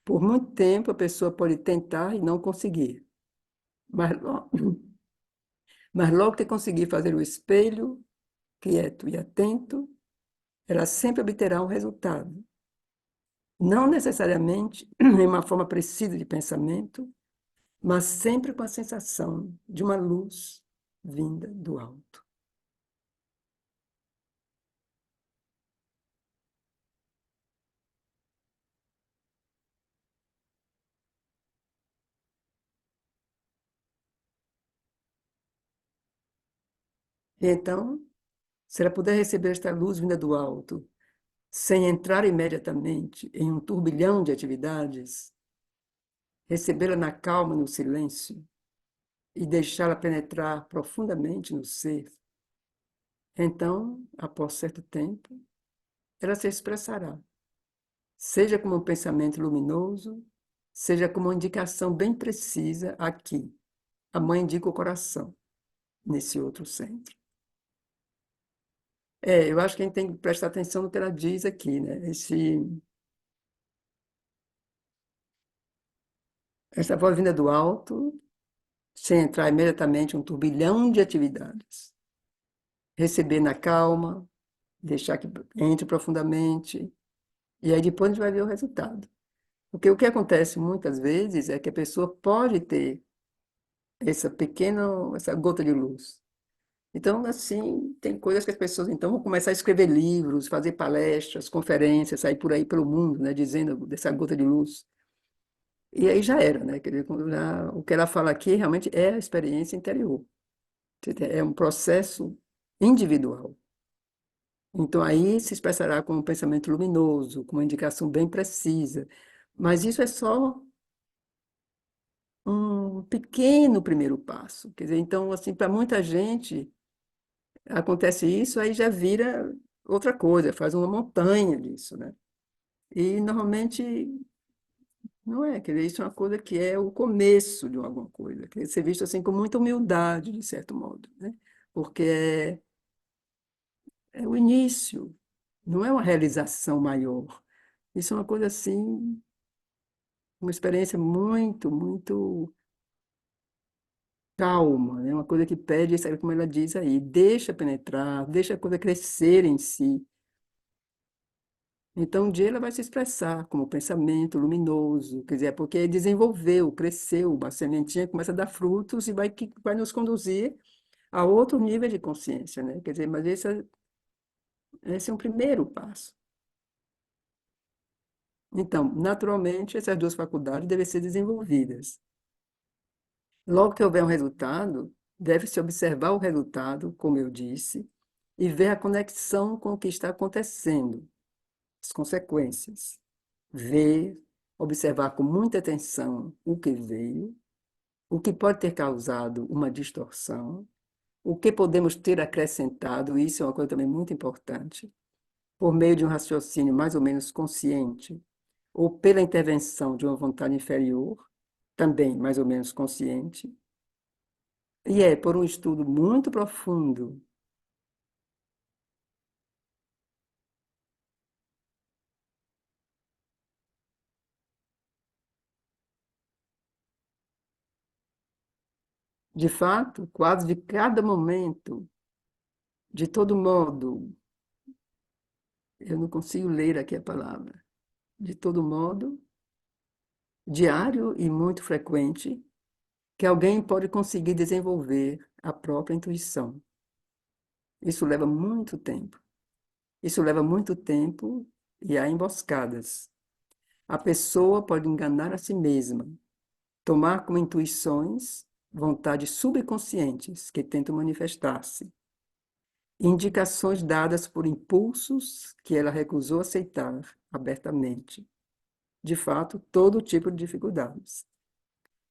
Por muito tempo, a pessoa pode tentar e não conseguir, mas, mas logo que conseguir fazer o espelho, quieto e atento, ela sempre obterá um resultado. Não necessariamente em uma forma precisa de pensamento, mas sempre com a sensação de uma luz vinda do alto. Então, se ela puder receber esta luz vinda do alto, sem entrar imediatamente em um turbilhão de atividades, recebê-la na calma, no silêncio, e deixá-la penetrar profundamente no ser, então, após certo tempo, ela se expressará, seja como um pensamento luminoso, seja como uma indicação bem precisa aqui. A mãe indica o coração, nesse outro centro. Eu acho que a gente tem que prestar atenção no que ela diz aqui, né? Essa voz vinda do alto, sem entrar imediatamente em um turbilhão de atividades. Receber na calma, deixar que entre profundamente, e aí depois a gente vai ver o resultado. Porque o que acontece muitas vezes é que a pessoa pode ter essa gota de luz. Então, assim, tem coisas que as pessoas então vão começar a escrever livros, fazer palestras, conferências, sair por aí pelo mundo, né, dizendo dessa gota de luz. E aí já era, né? Quer dizer, o que ela fala aqui realmente é a experiência interior. É um processo individual. Então, aí se expressará com um pensamento luminoso, com uma indicação bem precisa. Mas isso é só um pequeno primeiro passo. Quer dizer, então, assim, para muita gente, acontece isso, aí já vira outra coisa, faz uma montanha disso, né? E normalmente não é, quer dizer, isso é uma coisa que é o começo de alguma coisa, quer dizer, ser visto assim com muita humildade, de certo modo, né? Porque é o início, não é uma realização maior. Isso é uma coisa assim, uma experiência muito, muito calma, né? Uma coisa que pede, sabe como ela diz aí, deixa penetrar, deixa a coisa crescer em si. Então, um dia ela vai se expressar como pensamento luminoso, quer dizer, é porque desenvolveu, cresceu, uma sementinha começa a dar frutos e vai nos conduzir a outro nível de consciência, né? Quer dizer, mas esse é um primeiro passo. Então, naturalmente, essas duas faculdades devem ser desenvolvidas. Logo que houver um resultado, deve-se observar o resultado, como eu disse, e ver a conexão com o que está acontecendo, as consequências. Ver, observar com muita atenção o que veio, o que pode ter causado uma distorção, o que podemos ter acrescentado, isso é uma coisa também muito importante, por meio de um raciocínio mais ou menos consciente, ou pela intervenção de uma vontade inferior, também mais ou menos consciente, e é por um estudo muito profundo. De fato, quase de cada momento, de todo modo, eu não consigo ler aqui a palavra, de todo modo, diário e muito frequente, que alguém pode conseguir desenvolver a própria intuição. Isso leva muito tempo. Isso leva muito tempo e há emboscadas. A pessoa pode enganar a si mesma, tomar como intuições vontades subconscientes que tentam manifestar-se, indicações dadas por impulsos que ela recusou aceitar abertamente. De fato, todo tipo de dificuldades.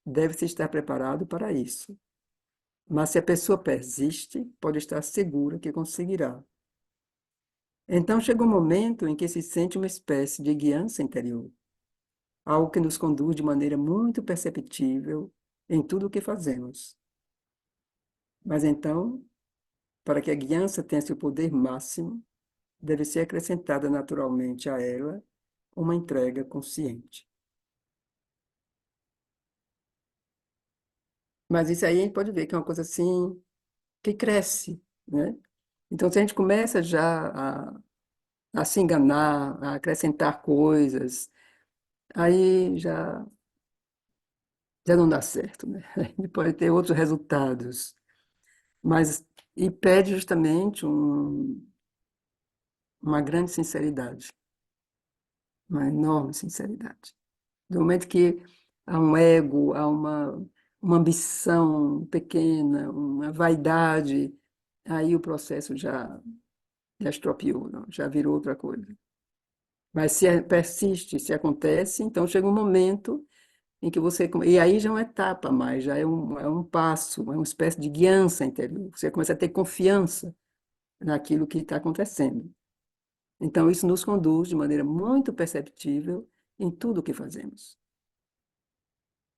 Deve-se estar preparado para isso. Mas se a pessoa persiste, pode estar segura que conseguirá. Então chega um momento em que se sente uma espécie de guiança interior, algo que nos conduz de maneira muito perceptível em tudo o que fazemos. Mas então, para que a guiança tenha seu poder máximo, deve ser acrescentada naturalmente a ela uma entrega consciente. Mas isso aí a gente pode ver que é uma coisa assim que cresce, né? Então, se a gente começa já a se enganar, a acrescentar coisas, aí já não dá certo, né? E pode ter outros resultados. Mas, e pede justamente uma grande sinceridade, uma enorme sinceridade. Do momento que há um ego, há uma ambição pequena, uma vaidade, aí o processo já estropiou, não, já virou outra coisa. Mas se persiste, se acontece, então chega um momento em que você. E aí já é uma etapa mais, já é um passo, é uma espécie de guiança interior. Você começa a ter confiança naquilo que está acontecendo. Então, isso nos conduz de maneira muito perceptível em tudo o que fazemos.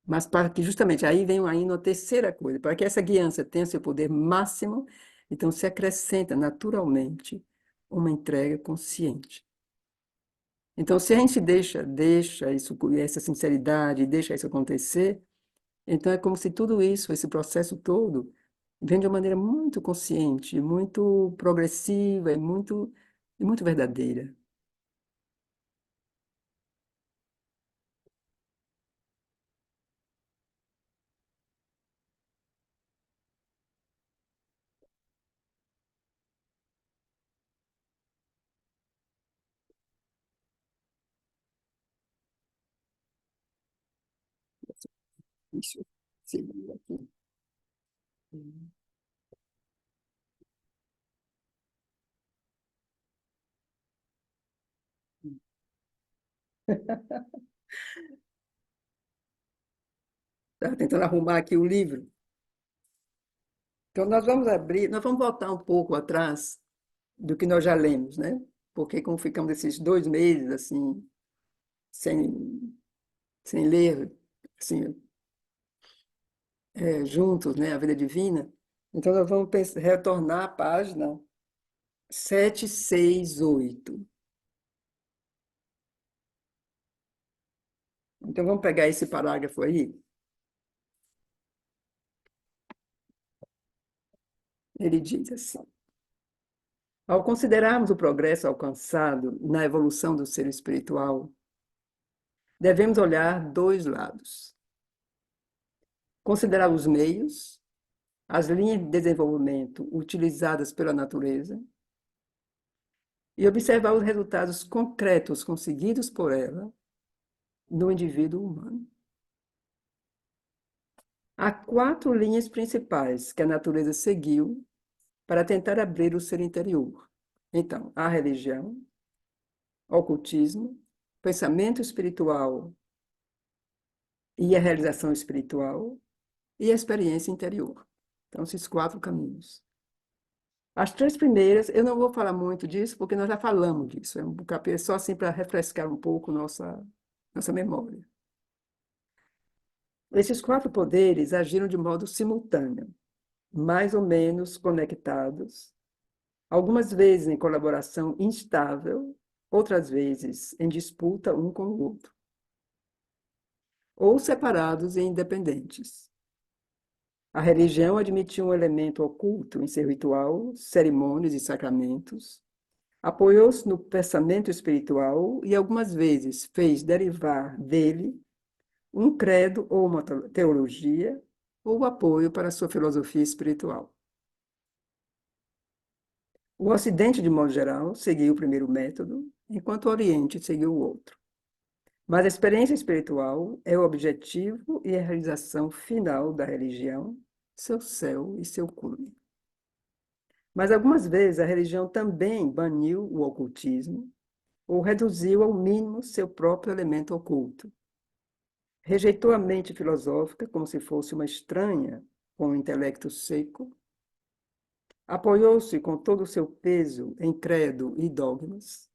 Mas para que justamente aí vem ainda uma terceira coisa, para que essa guiança tenha seu poder máximo, então se acrescenta naturalmente uma entrega consciente. Então, se a gente deixa isso, essa sinceridade, deixa isso acontecer, então é como se tudo isso, esse processo todo, vem de uma maneira muito consciente, muito progressiva e muito verdadeira. Deixa eu seguir aqui. Estava tentando arrumar aqui o livro. Então, nós vamos abrir, nós vamos voltar um pouco atrás do que nós já lemos, né? Porque como ficamos esses 2 meses, assim, sem, sem ler, assim, juntos, né, a vida divina, então nós vamos retornar à página 768. Então, vamos pegar esse parágrafo aí. Ele diz assim: ao considerarmos o progresso alcançado na evolução do ser espiritual, devemos olhar dois lados. Considerar os meios, as linhas de desenvolvimento utilizadas pela natureza, e observar os resultados concretos conseguidos por ela no indivíduo humano. Há 4 linhas principais que a natureza seguiu para tentar abrir o ser interior. Então, a religião, ocultismo, pensamento espiritual e a realização espiritual e a experiência interior. Então, esses 4 caminhos. As 3 primeiras, eu não vou falar muito disso, porque nós já falamos disso. É um capítulo só assim para refrescar um pouco nossa memória. Esses 4 poderes agiram de modo simultâneo, mais ou menos conectados, algumas vezes em colaboração instável, outras vezes em disputa um com o outro, ou separados e independentes. A religião admitiu um elemento oculto em seu ritual, cerimônias e sacramentos, apoiou-se no pensamento espiritual e algumas vezes fez derivar dele um credo ou uma teologia ou apoio para a sua filosofia espiritual. O Ocidente, de modo geral, seguiu o primeiro método, enquanto o Oriente seguiu o outro. Mas a experiência espiritual é o objetivo e a realização final da religião, seu céu e seu cume. Mas algumas vezes a religião também baniu o ocultismo ou reduziu ao mínimo seu próprio elemento oculto. Rejeitou a mente filosófica como se fosse uma estranha com um intelecto seco, apoiou-se com todo o seu peso em credo e dogmas,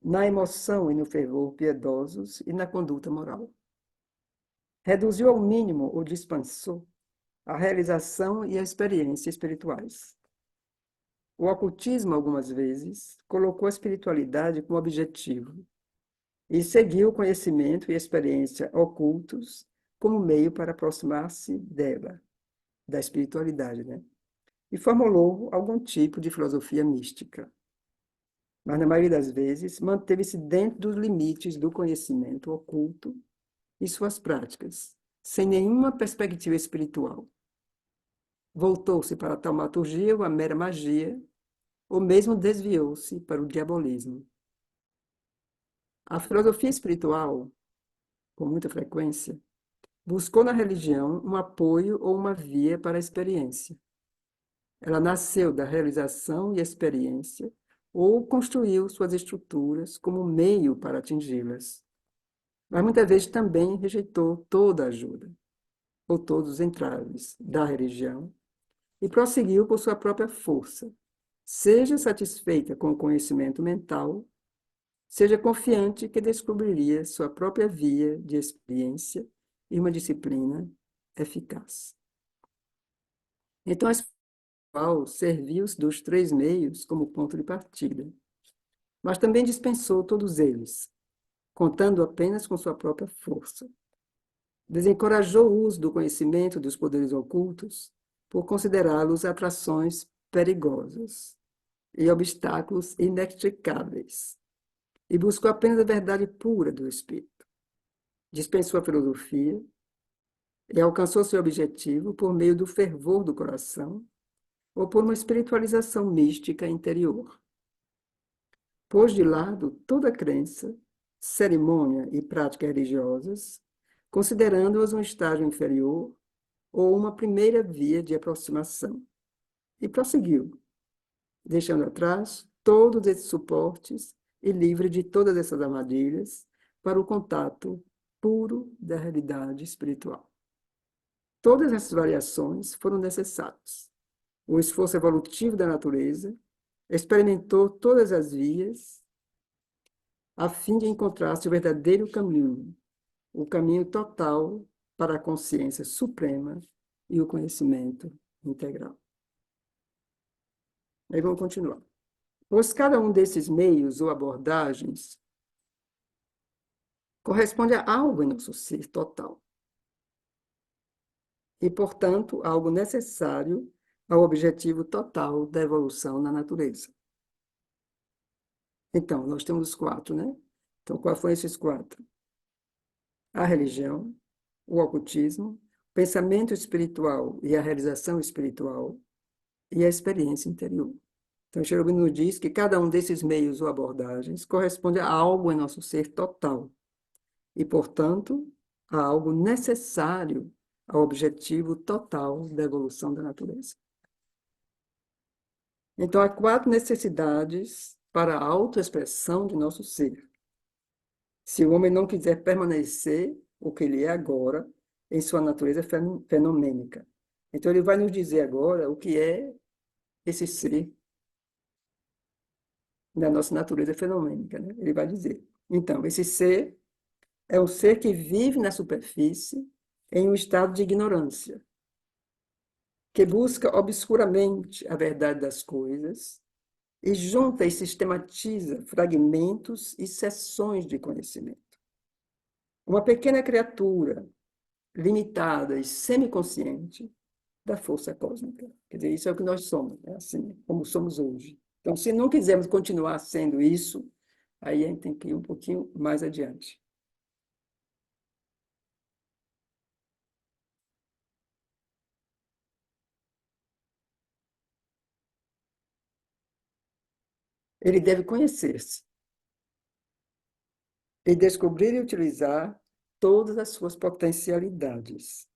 na emoção e no fervor piedosos e na conduta moral. Reduziu ao mínimo ou dispensou a realização e a experiência espirituais. O ocultismo, algumas vezes, colocou a espiritualidade como objetivo e seguiu o conhecimento e a experiência ocultos como meio para aproximar-se dela, da espiritualidade, né? E formulou algum tipo de filosofia mística. Mas, na maioria das vezes, manteve-se dentro dos limites do conhecimento oculto e suas práticas, sem nenhuma perspectiva espiritual. Voltou-se para a taumaturgia ou a mera magia, ou mesmo desviou-se para o diabolismo. A filosofia espiritual, com muita frequência, buscou na religião um apoio ou uma via para a experiência. Ela nasceu da realização e experiência ou construiu suas estruturas como meio para atingi-las. Mas muitas vezes também rejeitou toda ajuda, ou todos os entraves da religião, e prosseguiu por sua própria força. Seja satisfeita com o conhecimento mental, seja confiante que descobriria sua própria via de experiência e uma disciplina eficaz. Então, a espiritual serviu dos três meios como ponto de partida, mas também dispensou todos eles, contando apenas com sua própria força. Desencorajou o uso do conhecimento dos poderes ocultos por considerá-los atrações perigosas e obstáculos inextricáveis, e buscou apenas a verdade pura do espírito. Dispensou a filosofia e alcançou seu objetivo por meio do fervor do coração ou por uma espiritualização mística interior. Pôs de lado toda crença, cerimônia e práticas religiosas, considerando-as um estágio inferior ou uma primeira via de aproximação. E prosseguiu, deixando atrás todos esses suportes e livre de todas essas armadilhas para o contato puro da realidade espiritual. Todas essas variações foram necessárias. O esforço evolutivo da natureza experimentou todas as vias a fim de encontrar seu verdadeiro caminho, o caminho total para a consciência suprema e o conhecimento integral. Aí vamos continuar. Pois cada um desses meios ou abordagens corresponde a algo em nosso ser total e, portanto, algo necessário ao objetivo total da evolução na natureza. Então, nós temos os quatro, né? Então, quais foram esses quatro? A religião, o ocultismo, o pensamento espiritual e a realização espiritual e a experiência interior. Então, Cherubim nos diz que cada um desses meios ou abordagens corresponde a algo em nosso ser total e, portanto, a algo necessário ao objetivo total da evolução da natureza. Então, há quatro necessidades para a autoexpressão de nosso ser. Se o homem não quiser permanecer o que ele é agora, em sua natureza fenomênica. Então, ele vai nos dizer agora o que é esse ser da nossa natureza fenomênica, né? Ele vai dizer. Então, esse ser é um ser que vive na superfície em um estado de ignorância, que busca obscuramente a verdade das coisas e junta e sistematiza fragmentos e seções de conhecimento. Uma pequena criatura, limitada e semiconsciente da força cósmica. Quer dizer, isso é o que nós somos, né? Assim como somos hoje. Então, se não quisermos continuar sendo isso, aí a gente tem que ir um pouquinho mais adiante. Ele deve conhecer-se e descobrir e utilizar todas as suas potencialidades.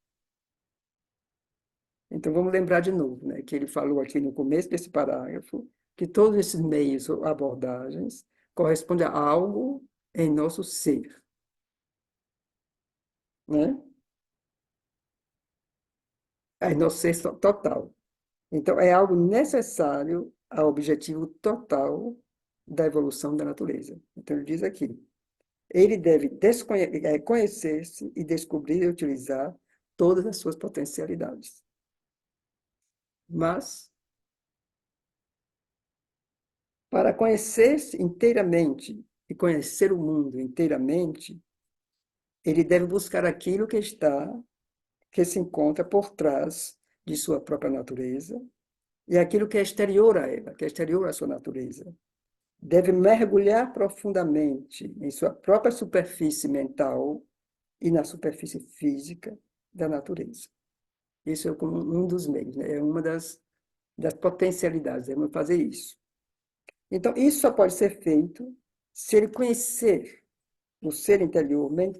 Então, vamos lembrar de novo, né, que ele falou aqui no começo desse parágrafo, que todos esses meios ou abordagens correspondem a algo em nosso ser, né? Em nosso ser total. Então, é algo necessário ao objetivo total da evolução da natureza. Então, ele diz aqui, ele deve conhecer-se e descobrir e utilizar todas as suas potencialidades. Mas, para conhecer-se inteiramente e conhecer o mundo inteiramente, ele deve buscar aquilo que se encontra por trás de sua própria natureza e aquilo que é exterior a ela, que é exterior à sua natureza. Deve mergulhar profundamente em sua própria superfície mental e na superfície física da natureza. Isso é um dos meios, né? É uma das potencialidades, é fazer isso. Então, isso só pode ser feito se ele conhecer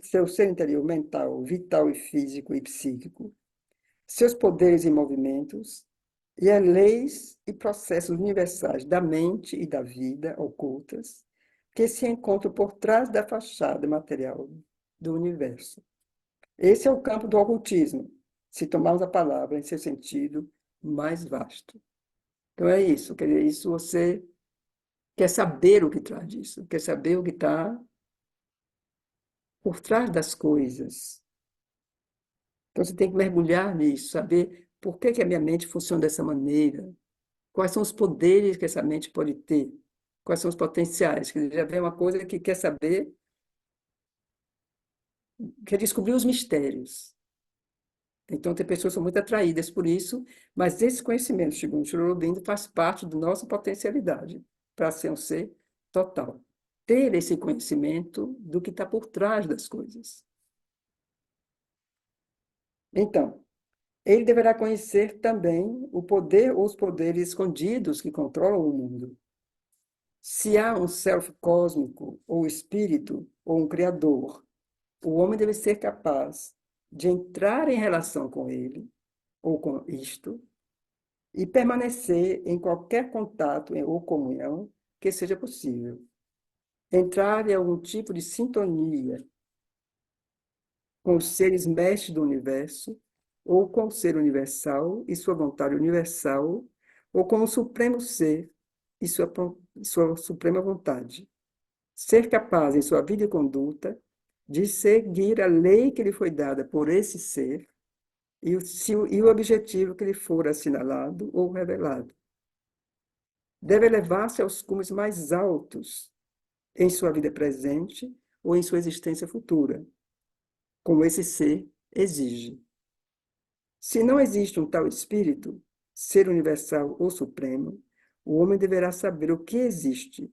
seu ser interior mental, vital e físico e psíquico, seus poderes e movimentos, e as leis e processos universais da mente e da vida ocultas que se encontram por trás da fachada material do universo. Esse é o campo do ocultismo, se tomarmos a palavra em seu sentido mais vasto. Então é isso, quer dizer, isso você quer saber o que traz disso, quer saber o que está por trás das coisas. Então você tem que mergulhar nisso, saber por que que a minha mente funciona dessa maneira, quais são os poderes que essa mente pode ter, quais são os potenciais. Quer dizer, já vem uma coisa que quer saber, quer descobrir os mistérios. Então, tem pessoas que são muito atraídas por isso, mas esse conhecimento, segundo Sri Aurobindo, faz parte da nossa potencialidade para ser um ser total. Ter esse conhecimento do que está por trás das coisas. Então, ele deverá conhecer também o poder ou os poderes escondidos que controlam o mundo. Se há um self cósmico, ou espírito, ou um criador, o homem deve ser capaz de entrar em relação com ele, ou com isto, e permanecer em qualquer contato ou comunhão que seja possível. Entrar em algum tipo de sintonia com os seres mestres do universo, ou com o ser universal e sua vontade universal, ou com o supremo ser e sua suprema vontade. Ser capaz, em sua vida e conduta, de seguir a lei que lhe foi dada por esse ser e o objetivo que lhe for assinalado ou revelado. Deve elevar-se aos cumes mais altos em sua vida presente ou em sua existência futura, como esse ser exige. Se não existe um tal espírito, ser universal ou supremo, o homem deverá saber o que existe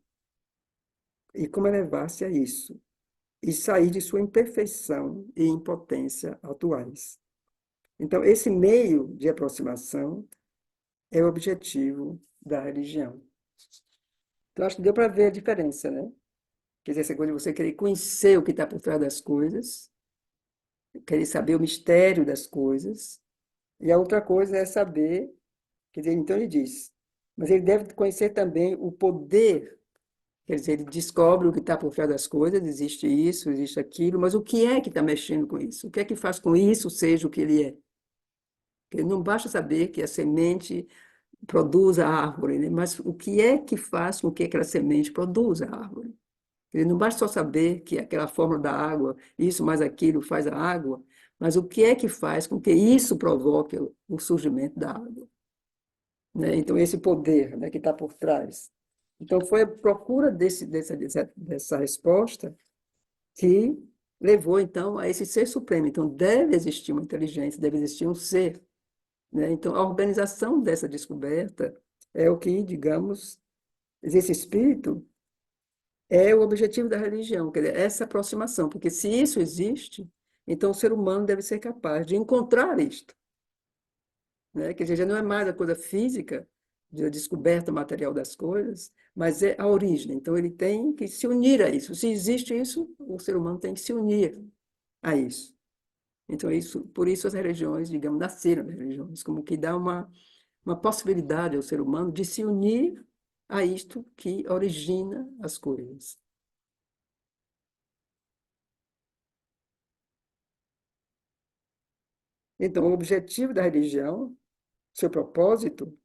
e como elevar-se a isso, e sair de sua imperfeição e impotência atuais. Então, esse meio de aproximação é o objetivo da religião. Então, acho que deu para ver a diferença, né? Quer dizer, essa coisa de você querer conhecer o que está por trás das coisas, querer saber o mistério das coisas, e a outra coisa é saber, quer dizer, então ele diz, mas ele deve conhecer também o poder, quer dizer, ele descobre o que está por trás das coisas, existe isso, existe aquilo, mas o que é que está mexendo com isso? O que é que faz com isso seja o que ele é? Porque não basta saber que a semente produz a árvore, né? Mas o que é que faz com que aquela semente produza a árvore? Ele não basta só saber que aquela fórmula da água, isso mais aquilo faz a água, mas o que é que faz com que isso provoque o surgimento da água? Né? Então, esse poder, né, que está por trás. Então, foi a procura dessa resposta que levou, então, a esse ser supremo. Então, deve existir uma inteligência, deve existir um ser. Né? Então, a organização dessa descoberta é o que, digamos, esse espírito é o objetivo da religião, quer dizer, essa aproximação, porque se isso existe, então o ser humano deve ser capaz de encontrar isto, né? Quer dizer, já não é mais a coisa física, da descoberta material das coisas, mas é a origem. Então ele tem que se unir a isso. Se existe isso, o ser humano tem que se unir a isso. Então isso, por isso as religiões, digamos, nasceram as religiões, como que dá uma possibilidade ao ser humano de se unir a isto que origina as coisas. Então, o objetivo da religião, seu propósito,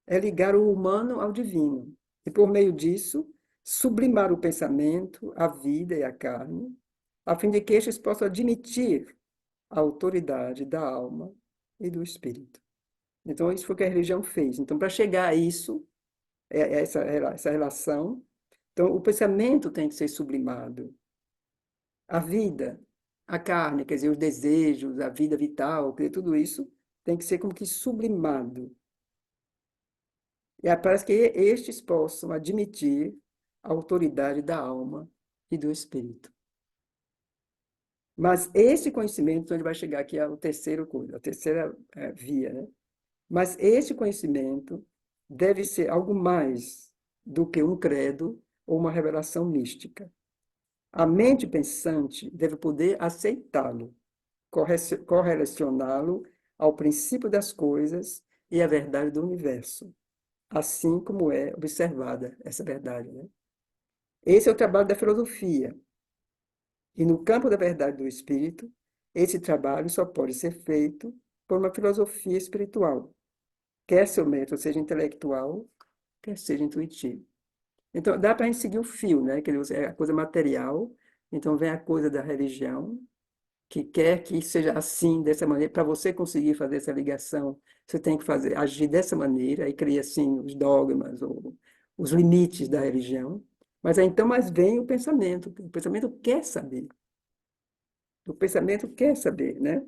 é ligar o humano ao divino e, por meio disso, sublimar o pensamento, a vida e a carne, a fim de que estes possam admitir a autoridade da alma e do espírito. Então, isso foi o que a religião fez. Então, para chegar a isso, essa relação, então, o pensamento tem que ser sublimado. A vida, a carne, quer dizer, os desejos, a vida vital, quer dizer, tudo isso tem que ser como que sublimado. E aí parece que estes possam admitir a autoridade da alma e do espírito. Mas esse conhecimento, então ele vai chegar aqui ao terceiro coisa, a terceira via, né? Mas esse conhecimento deve ser algo mais do que um credo ou uma revelação mística. A mente pensante deve poder aceitá-lo, correlacioná-lo ao princípio das coisas e a verdade do universo, assim como é observada essa verdade, né? Esse é o trabalho da filosofia. E no campo da verdade do espírito, esse trabalho só pode ser feito por uma filosofia espiritual, quer seu método seja intelectual, quer seja intuitivo. Então, dá para a gente seguir o fio, né? Que é a coisa material, então vem a coisa da religião, que quer que seja assim, dessa maneira. Para você conseguir fazer essa ligação, você tem que fazer, agir dessa maneira, e cria, assim, os dogmas, ou os limites da religião. Mas aí, então, mas vem o pensamento quer saber, o pensamento quer saber, né?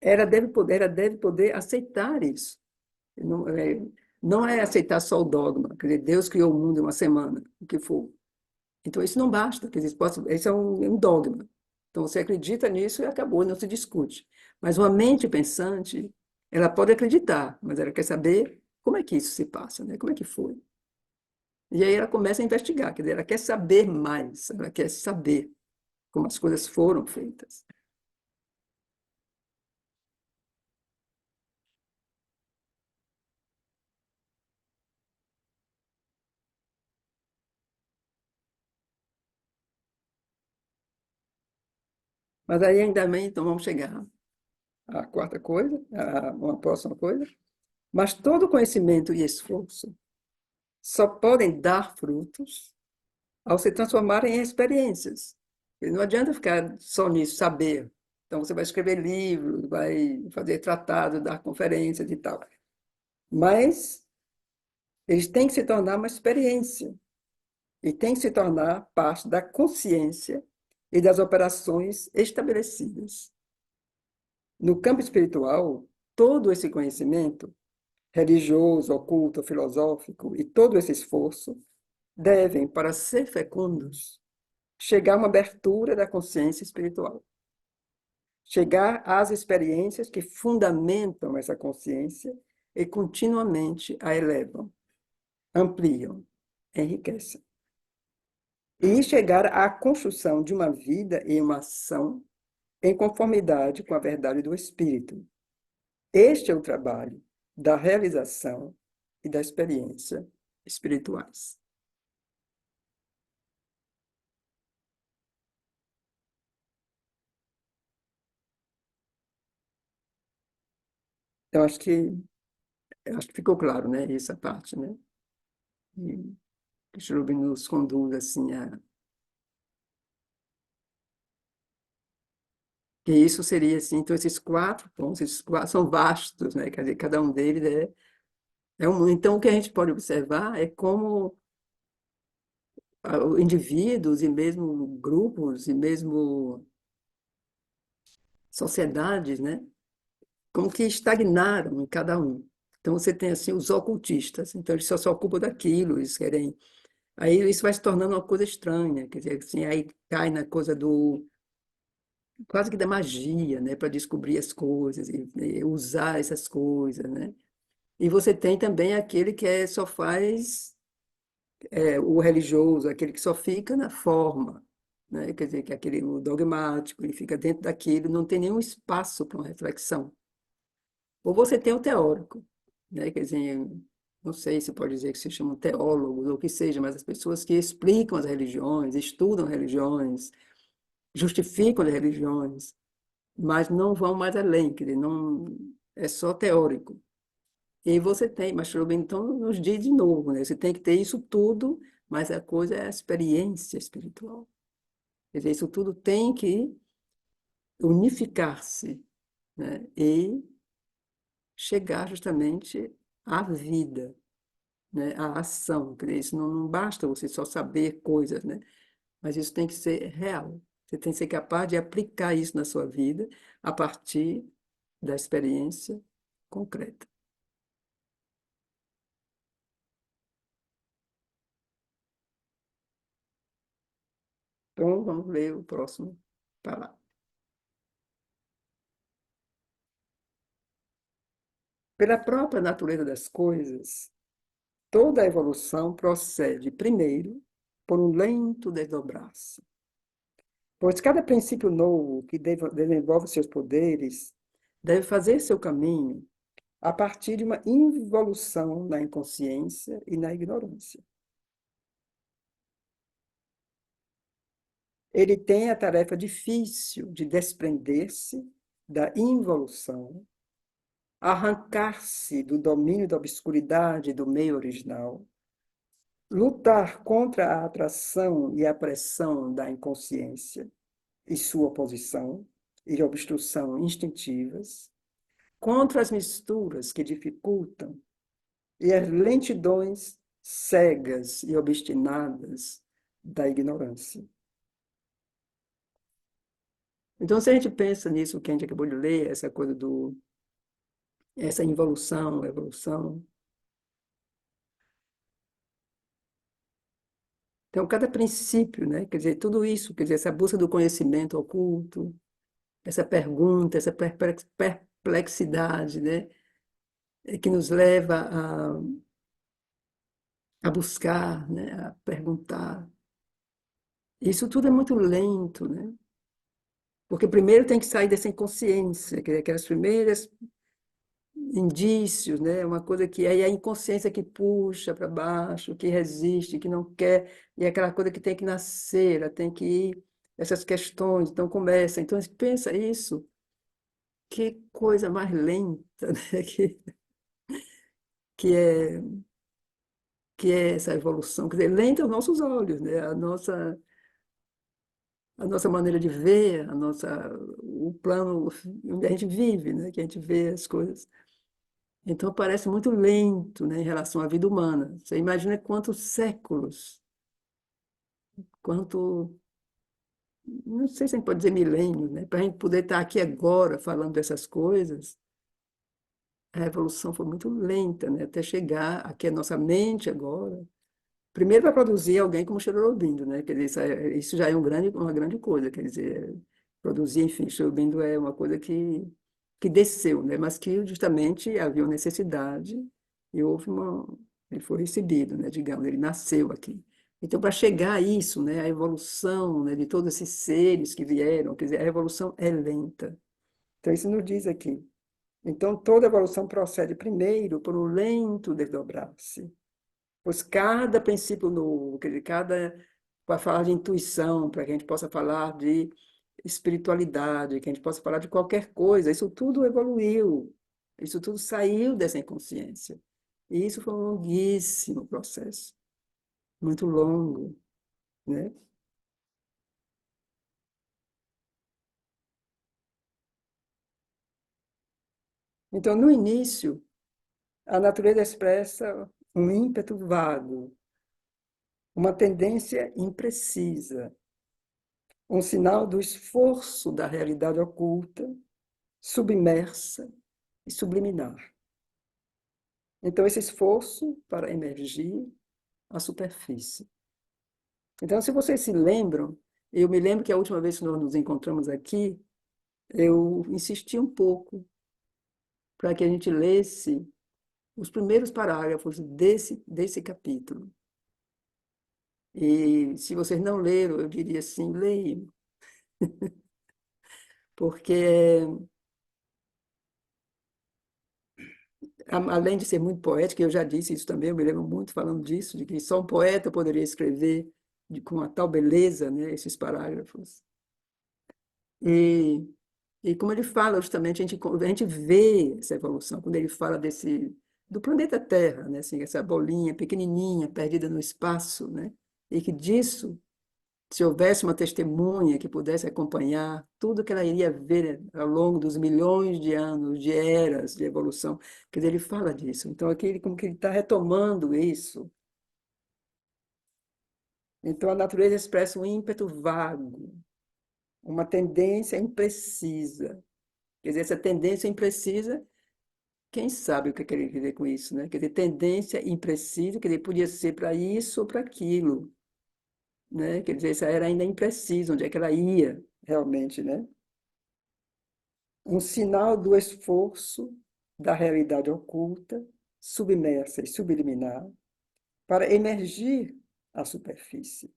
Ela deve poder aceitar isso. Não é, não é aceitar só o dogma, quer dizer, Deus criou o mundo em uma semana, o que for. Então, isso não basta, quer dizer, isso é um dogma. Então, você acredita nisso e acabou, não se discute. Mas uma mente pensante, ela pode acreditar, mas ela quer saber como é que isso se passa, né? Como é que foi. E aí ela começa a investigar, quer dizer, ela quer saber mais, ela quer saber como as coisas foram feitas. Mas aí ainda bem, então vamos chegar à quarta coisa, a uma próxima coisa. Mas todo conhecimento e esforço só podem dar frutos ao se transformarem em experiências. E não adianta ficar só nisso, saber. Então, você vai escrever livros, vai fazer tratado, dar conferências e tal. Mas eles têm que se tornar uma experiência e têm que se tornar parte da consciência e das operações estabelecidas. No campo espiritual, todo esse conhecimento, religioso, oculto, filosófico, e todo esse esforço devem, para ser fecundos, chegar a uma abertura da consciência espiritual. Chegar às experiências que fundamentam essa consciência e continuamente a elevam, ampliam, enriquecem. E chegar à construção de uma vida e uma ação em conformidade com a verdade do Espírito. Este é o trabalho da realização e da experiência espirituais. Eu acho que ficou claro, né, essa parte, né? E que Cherubim nos conduz assim a que isso seria assim, então esses quatro pontos, esses quatro são vastos, né? Quer dizer, cada um deles é um mundo. Então o que a gente pode observar é como indivíduos e mesmo grupos e mesmo sociedades, né? Como que estagnaram em cada um. Então você tem assim os ocultistas, então eles só se ocupam daquilo, eles querem. Aí isso vai se tornando uma coisa estranha, quer dizer, assim, aí cai na coisa do quase que da magia, né, para descobrir as coisas e usar essas coisas, né? E você tem também aquele que só faz o religioso, aquele que só fica na forma, né? Quer dizer, que é aquele o dogmático, ele fica dentro daquilo, não tem nenhum espaço para uma reflexão. Ou você tem o teórico, né? Quer dizer, não sei se pode dizer que se chamam teólogos ou o que seja, mas as pessoas que explicam as religiões, estudam religiões, justificam as religiões, mas não vão mais além, quer dizer, não é só teórico. E você tem, mas Schrödinger então nos diz de novo, né? Você tem que ter isso tudo, mas a coisa é a experiência espiritual. Quer dizer, isso tudo tem que unificar-se, né? E chegar justamente à vida, né? À ação. Quer dizer, isso não basta você só saber coisas, né? Mas isso tem que ser real. Você tem que ser capaz de aplicar isso na sua vida a partir da experiência concreta. Então, vamos ler o próximo parágrafo. Pela própria natureza das coisas, toda a evolução procede, primeiro, por um lento desdobrar-se. Pois cada princípio novo que desenvolve seus poderes deve fazer seu caminho a partir de uma involução na inconsciência e na ignorância. Ele tem a tarefa difícil de desprender-se da involução, arrancar-se do domínio da obscuridade do meio original, lutar contra a atração e a pressão da inconsciência e sua oposição e obstrução instintivas, contra as misturas que dificultam e as lentidões cegas e obstinadas da ignorância. Então, se a gente pensa nisso que a gente acabou de ler, essa coisa essa involução, evolução. Então, cada princípio, né? Quer dizer, tudo isso, quer dizer, essa busca do conhecimento oculto, essa pergunta, essa perplexidade, né? Que nos leva a buscar, né? A perguntar. Isso tudo é muito lento, né? Porque primeiro tem que sair dessa inconsciência, quer dizer, aquelas primeiras indícios, né? Uma coisa que aí é a inconsciência que puxa para baixo, que resiste, que não quer, e é aquela coisa que tem que nascer, ela tem que ir, essas questões, então começa. Então, pensa isso, que coisa mais lenta, né? Que é, que é essa evolução, quer dizer, lenta aos nossos olhos, né? A nossa maneira de ver, o plano onde a gente vive, né? Que a gente vê as coisas. Então, parece muito lento, né, em relação à vida humana. Você imagina quantos séculos, quanto, não sei se a gente pode dizer milênios, né, para a gente poder estar aqui agora falando dessas coisas. A evolução foi muito lenta, né, até chegar aqui a nossa mente agora. Primeiro, para produzir alguém como Chororobindo, né? Quer dizer, isso já é uma grande coisa, quer dizer, produzir, enfim, Chororobindo é uma coisa que desceu, né? Mas que justamente havia uma necessidade e ele foi recebido, né? Digamos, ele nasceu aqui. Então, para chegar a isso, né? A evolução, né? De todos esses seres que vieram, quer dizer, a evolução é lenta. Então, isso nos diz aqui. Então, toda evolução procede primeiro por um lento desdobrar-se. Pois cada princípio novo, quer dizer, para falar de intuição, para que a gente possa falar de espiritualidade, que a gente possa falar de qualquer coisa, isso tudo evoluiu, isso tudo saiu dessa inconsciência. E isso foi um longuíssimo processo, muito longo, né? Então, no início, a natureza expressa um ímpeto vago, uma tendência imprecisa, um sinal do esforço da realidade oculta, submersa e subliminar. Então, esse esforço para emergir à superfície. Então, se vocês se lembram, eu me lembro que a última vez que nós nos encontramos aqui, eu insisti um pouco para que a gente lesse os primeiros parágrafos desse capítulo. E se vocês não leram, eu diria assim, leiam, porque além de ser muito poética, eu já disse isso também, eu me lembro muito falando disso, de que só um poeta poderia escrever com a tal beleza, né, esses parágrafos. E, e como ele fala, justamente, a gente vê essa evolução, quando ele fala do planeta Terra, né, assim, essa bolinha pequenininha, perdida no espaço, né, e que disso, se houvesse uma testemunha que pudesse acompanhar tudo que ela iria ver ao longo dos milhões de anos, de eras de evolução, quer dizer, ele fala disso. Então, aqui como que ele está retomando isso. Então, a natureza expressa um ímpeto vago, uma tendência imprecisa. Quer dizer, essa tendência imprecisa, quem sabe o que ele quer dizer com isso, né? Quer dizer, tendência imprecisa, quer dizer, podia ser para isso ou para aquilo, né? Quer dizer, essa era ainda imprecisa, onde é que ela ia realmente, né? Um sinal do esforço da realidade oculta, submersa e subliminar, para emergir à superfície.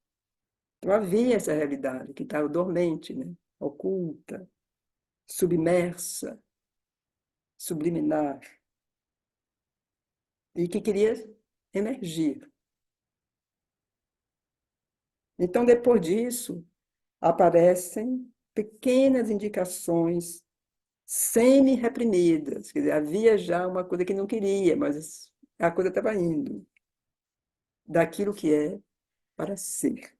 Então havia essa realidade que estava dormente, né? Oculta, submersa, subliminar, e que queria emergir. Então, depois disso, aparecem pequenas indicações semi-reprimidas. Quer dizer, havia já uma coisa que não queria, mas a coisa estava indo daquilo que é para ser.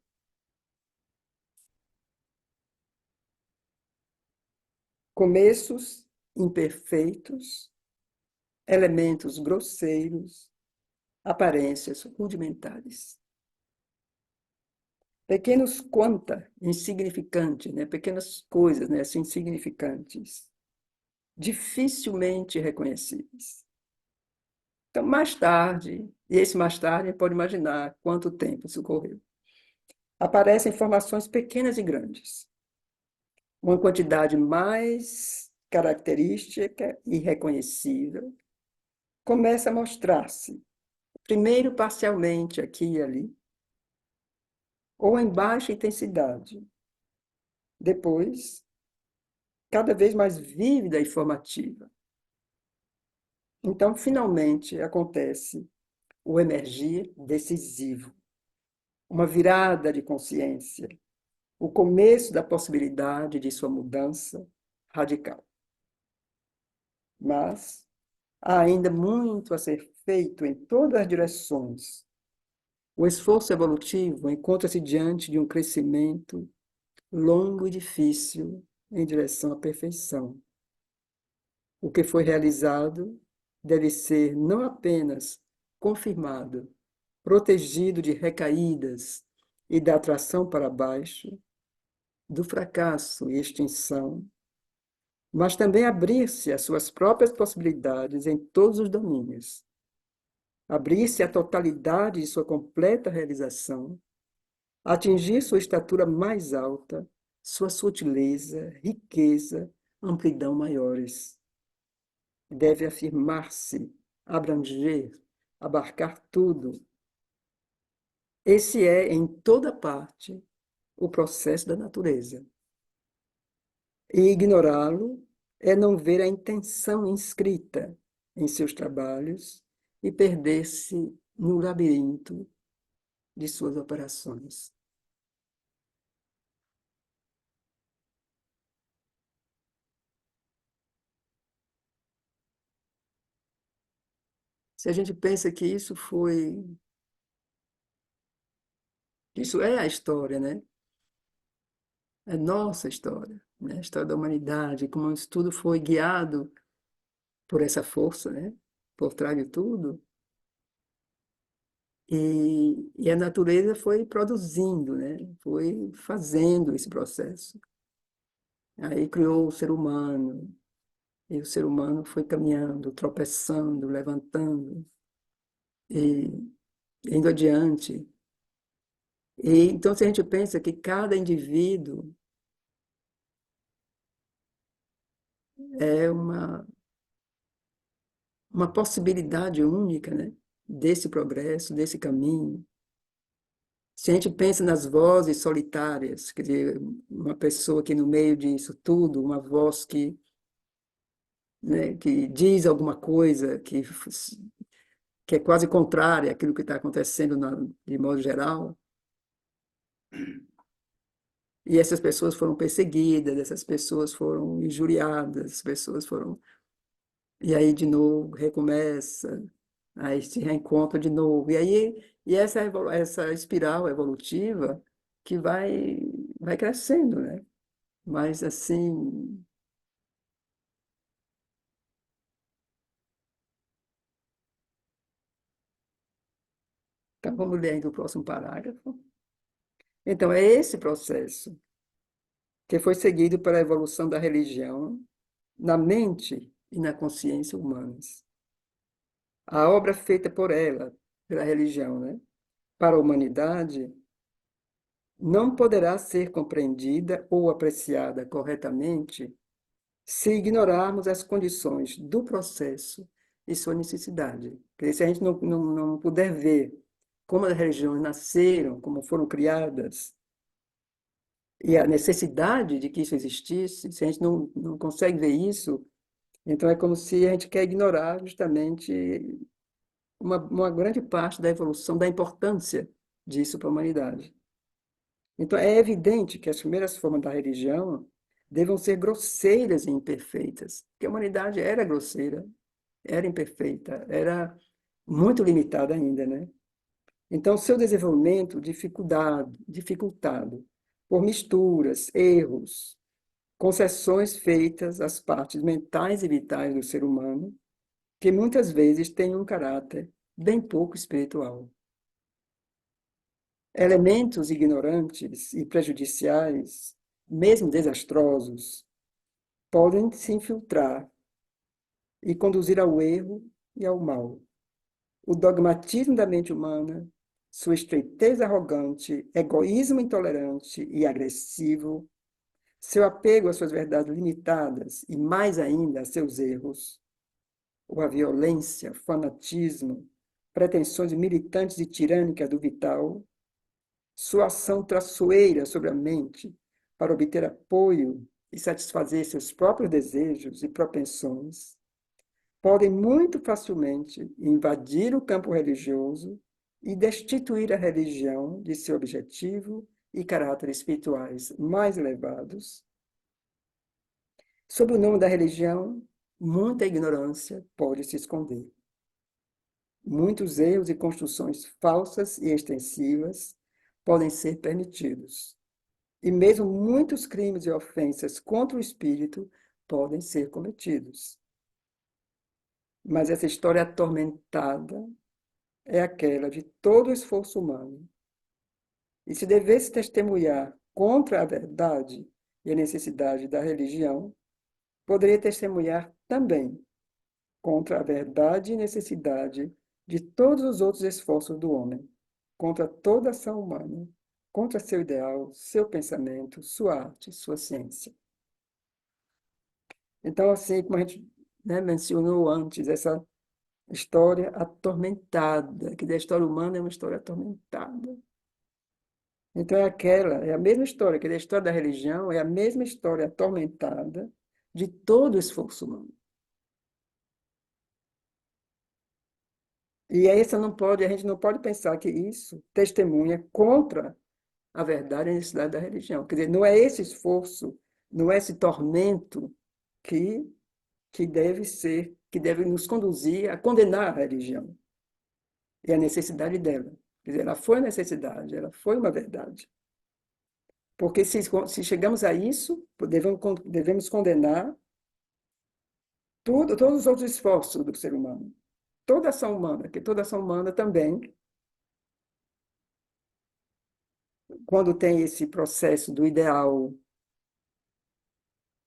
Começos imperfeitos, elementos grosseiros, aparências rudimentares. Pequenos quanta, insignificantes, né? Pequenas coisas, né? Assim, insignificantes, dificilmente reconhecíveis. Então, mais tarde, e esse mais tarde, pode imaginar quanto tempo isso ocorreu, aparecem informações pequenas e grandes, uma quantidade mais característica e reconhecível começa a mostrar-se, primeiro parcialmente aqui e ali, ou em baixa intensidade, depois, cada vez mais vívida e formativa. Então, finalmente, acontece o emergir decisivo, uma virada de consciência, o começo da possibilidade de sua mudança radical. Mas há ainda muito a ser feito em todas as direções. O esforço evolutivo encontra-se diante de um crescimento longo e difícil em direção à perfeição. O que foi realizado deve ser não apenas confirmado, protegido de recaídas e da atração para baixo, do fracasso e extinção, mas também abrir-se às suas próprias possibilidades em todos os domínios, abrir-se à totalidade de sua completa realização, atingir sua estatura mais alta, sua sutileza, riqueza, amplidão maiores. Deve afirmar-se, abranger, abarcar tudo. Esse é, em toda parte, o processo da natureza. E ignorá-lo é não ver a intenção inscrita em seus trabalhos e perder-se no labirinto de suas operações. Se a gente pensa que isso é a história, né? É nossa história, né? A história da humanidade, como isso tudo foi guiado por essa força, né? Por trás de tudo. E a natureza foi produzindo, né? Foi fazendo esse processo. Aí criou o ser humano, e o ser humano foi caminhando, tropeçando, levantando e indo adiante. E então, se a gente pensa que cada indivíduo é uma possibilidade única, né? Desse progresso, desse caminho. Se a gente pensa nas vozes solitárias, quer dizer, uma pessoa que no meio disso tudo, uma voz que, né, que diz alguma coisa que é quase contrária àquilo que está acontecendo de modo geral, e essas pessoas foram perseguidas, essas pessoas foram injuriadas, essas pessoas foram. E aí, de novo, recomeça, aí se reencontra de novo. E essa espiral evolutiva que vai crescendo, né? Mas, assim, então vamos ler ainda o próximo parágrafo. Então, é esse processo que foi seguido pela evolução da religião na mente e na consciência humanas. A obra feita por ela, pela religião, né, para a humanidade, não poderá ser compreendida ou apreciada corretamente se ignorarmos as condições do processo e sua necessidade. Porque se a gente não puder ver como as religiões nasceram, como foram criadas, e a necessidade de que isso existisse, se a gente não consegue ver isso, Então, é como se a gente quer ignorar justamente uma grande parte da evolução, da importância disso para a humanidade. Então, é evidente que as primeiras formas da religião devam ser grosseiras e imperfeitas, porque a humanidade era grosseira, era imperfeita, era muito limitada ainda, né? Então, seu desenvolvimento dificultado por misturas, erros, concessões feitas às partes mentais e vitais do ser humano, que muitas vezes têm um caráter bem pouco espiritual. Elementos ignorantes e prejudiciais, mesmo desastrosos, podem se infiltrar e conduzir ao erro e ao mal. O dogmatismo da mente humana, sua estreiteza arrogante, egoísmo intolerante e agressivo, seu apego às suas verdades limitadas e, mais ainda, a seus erros, ou a violência, fanatismo, pretensões militantes e tirânicas do vital, sua ação traiçoeira sobre a mente para obter apoio e satisfazer seus próprios desejos e propensões, podem muito facilmente invadir o campo religioso e destituir a religião de seu objetivo e caráter espirituais mais elevados. Sob o nome da religião, muita ignorância pode se esconder. Muitos erros e construções falsas e extensivas podem ser permitidos. E mesmo muitos crimes e ofensas contra o espírito podem ser cometidos. Mas essa história atormentada é aquela de todo o esforço humano. E se devesse testemunhar contra a verdade e a necessidade da religião, poderia testemunhar também contra a verdade e necessidade de todos os outros esforços do homem, contra toda ação humana, contra seu ideal, seu pensamento, sua arte, sua ciência. Então, assim como a gente, né, mencionou antes, essa história atormentada, que a história humana é uma história atormentada. Então, é a mesma história, que a história da religião é a mesma história atormentada de todo o esforço humano. E essa não pode, a gente não pode pensar que isso testemunha contra a verdade e a necessidade da religião. Quer dizer, não é esse esforço, não é esse tormento que, que deve nos conduzir a condenar a religião e a necessidade dela. Quer dizer, ela foi necessidade, ela foi uma verdade. Porque se chegamos a isso, devemos condenar todos os outros esforços do ser humano. Toda ação humana, que toda ação humana também, quando tem esse processo do ideal,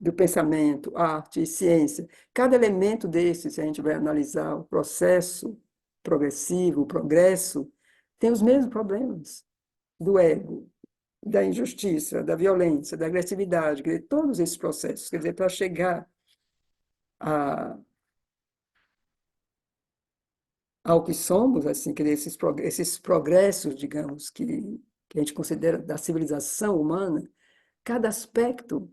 do pensamento, arte e ciência, cada elemento desse, se a gente vai analisar o processo progressivo, o progresso, tem os mesmos problemas do ego, da injustiça, da violência, da agressividade, quer dizer, todos esses processos, quer dizer, para chegar a, ao que somos, assim, quer dizer, esses progressos, digamos, que a gente considera da civilização humana, cada aspecto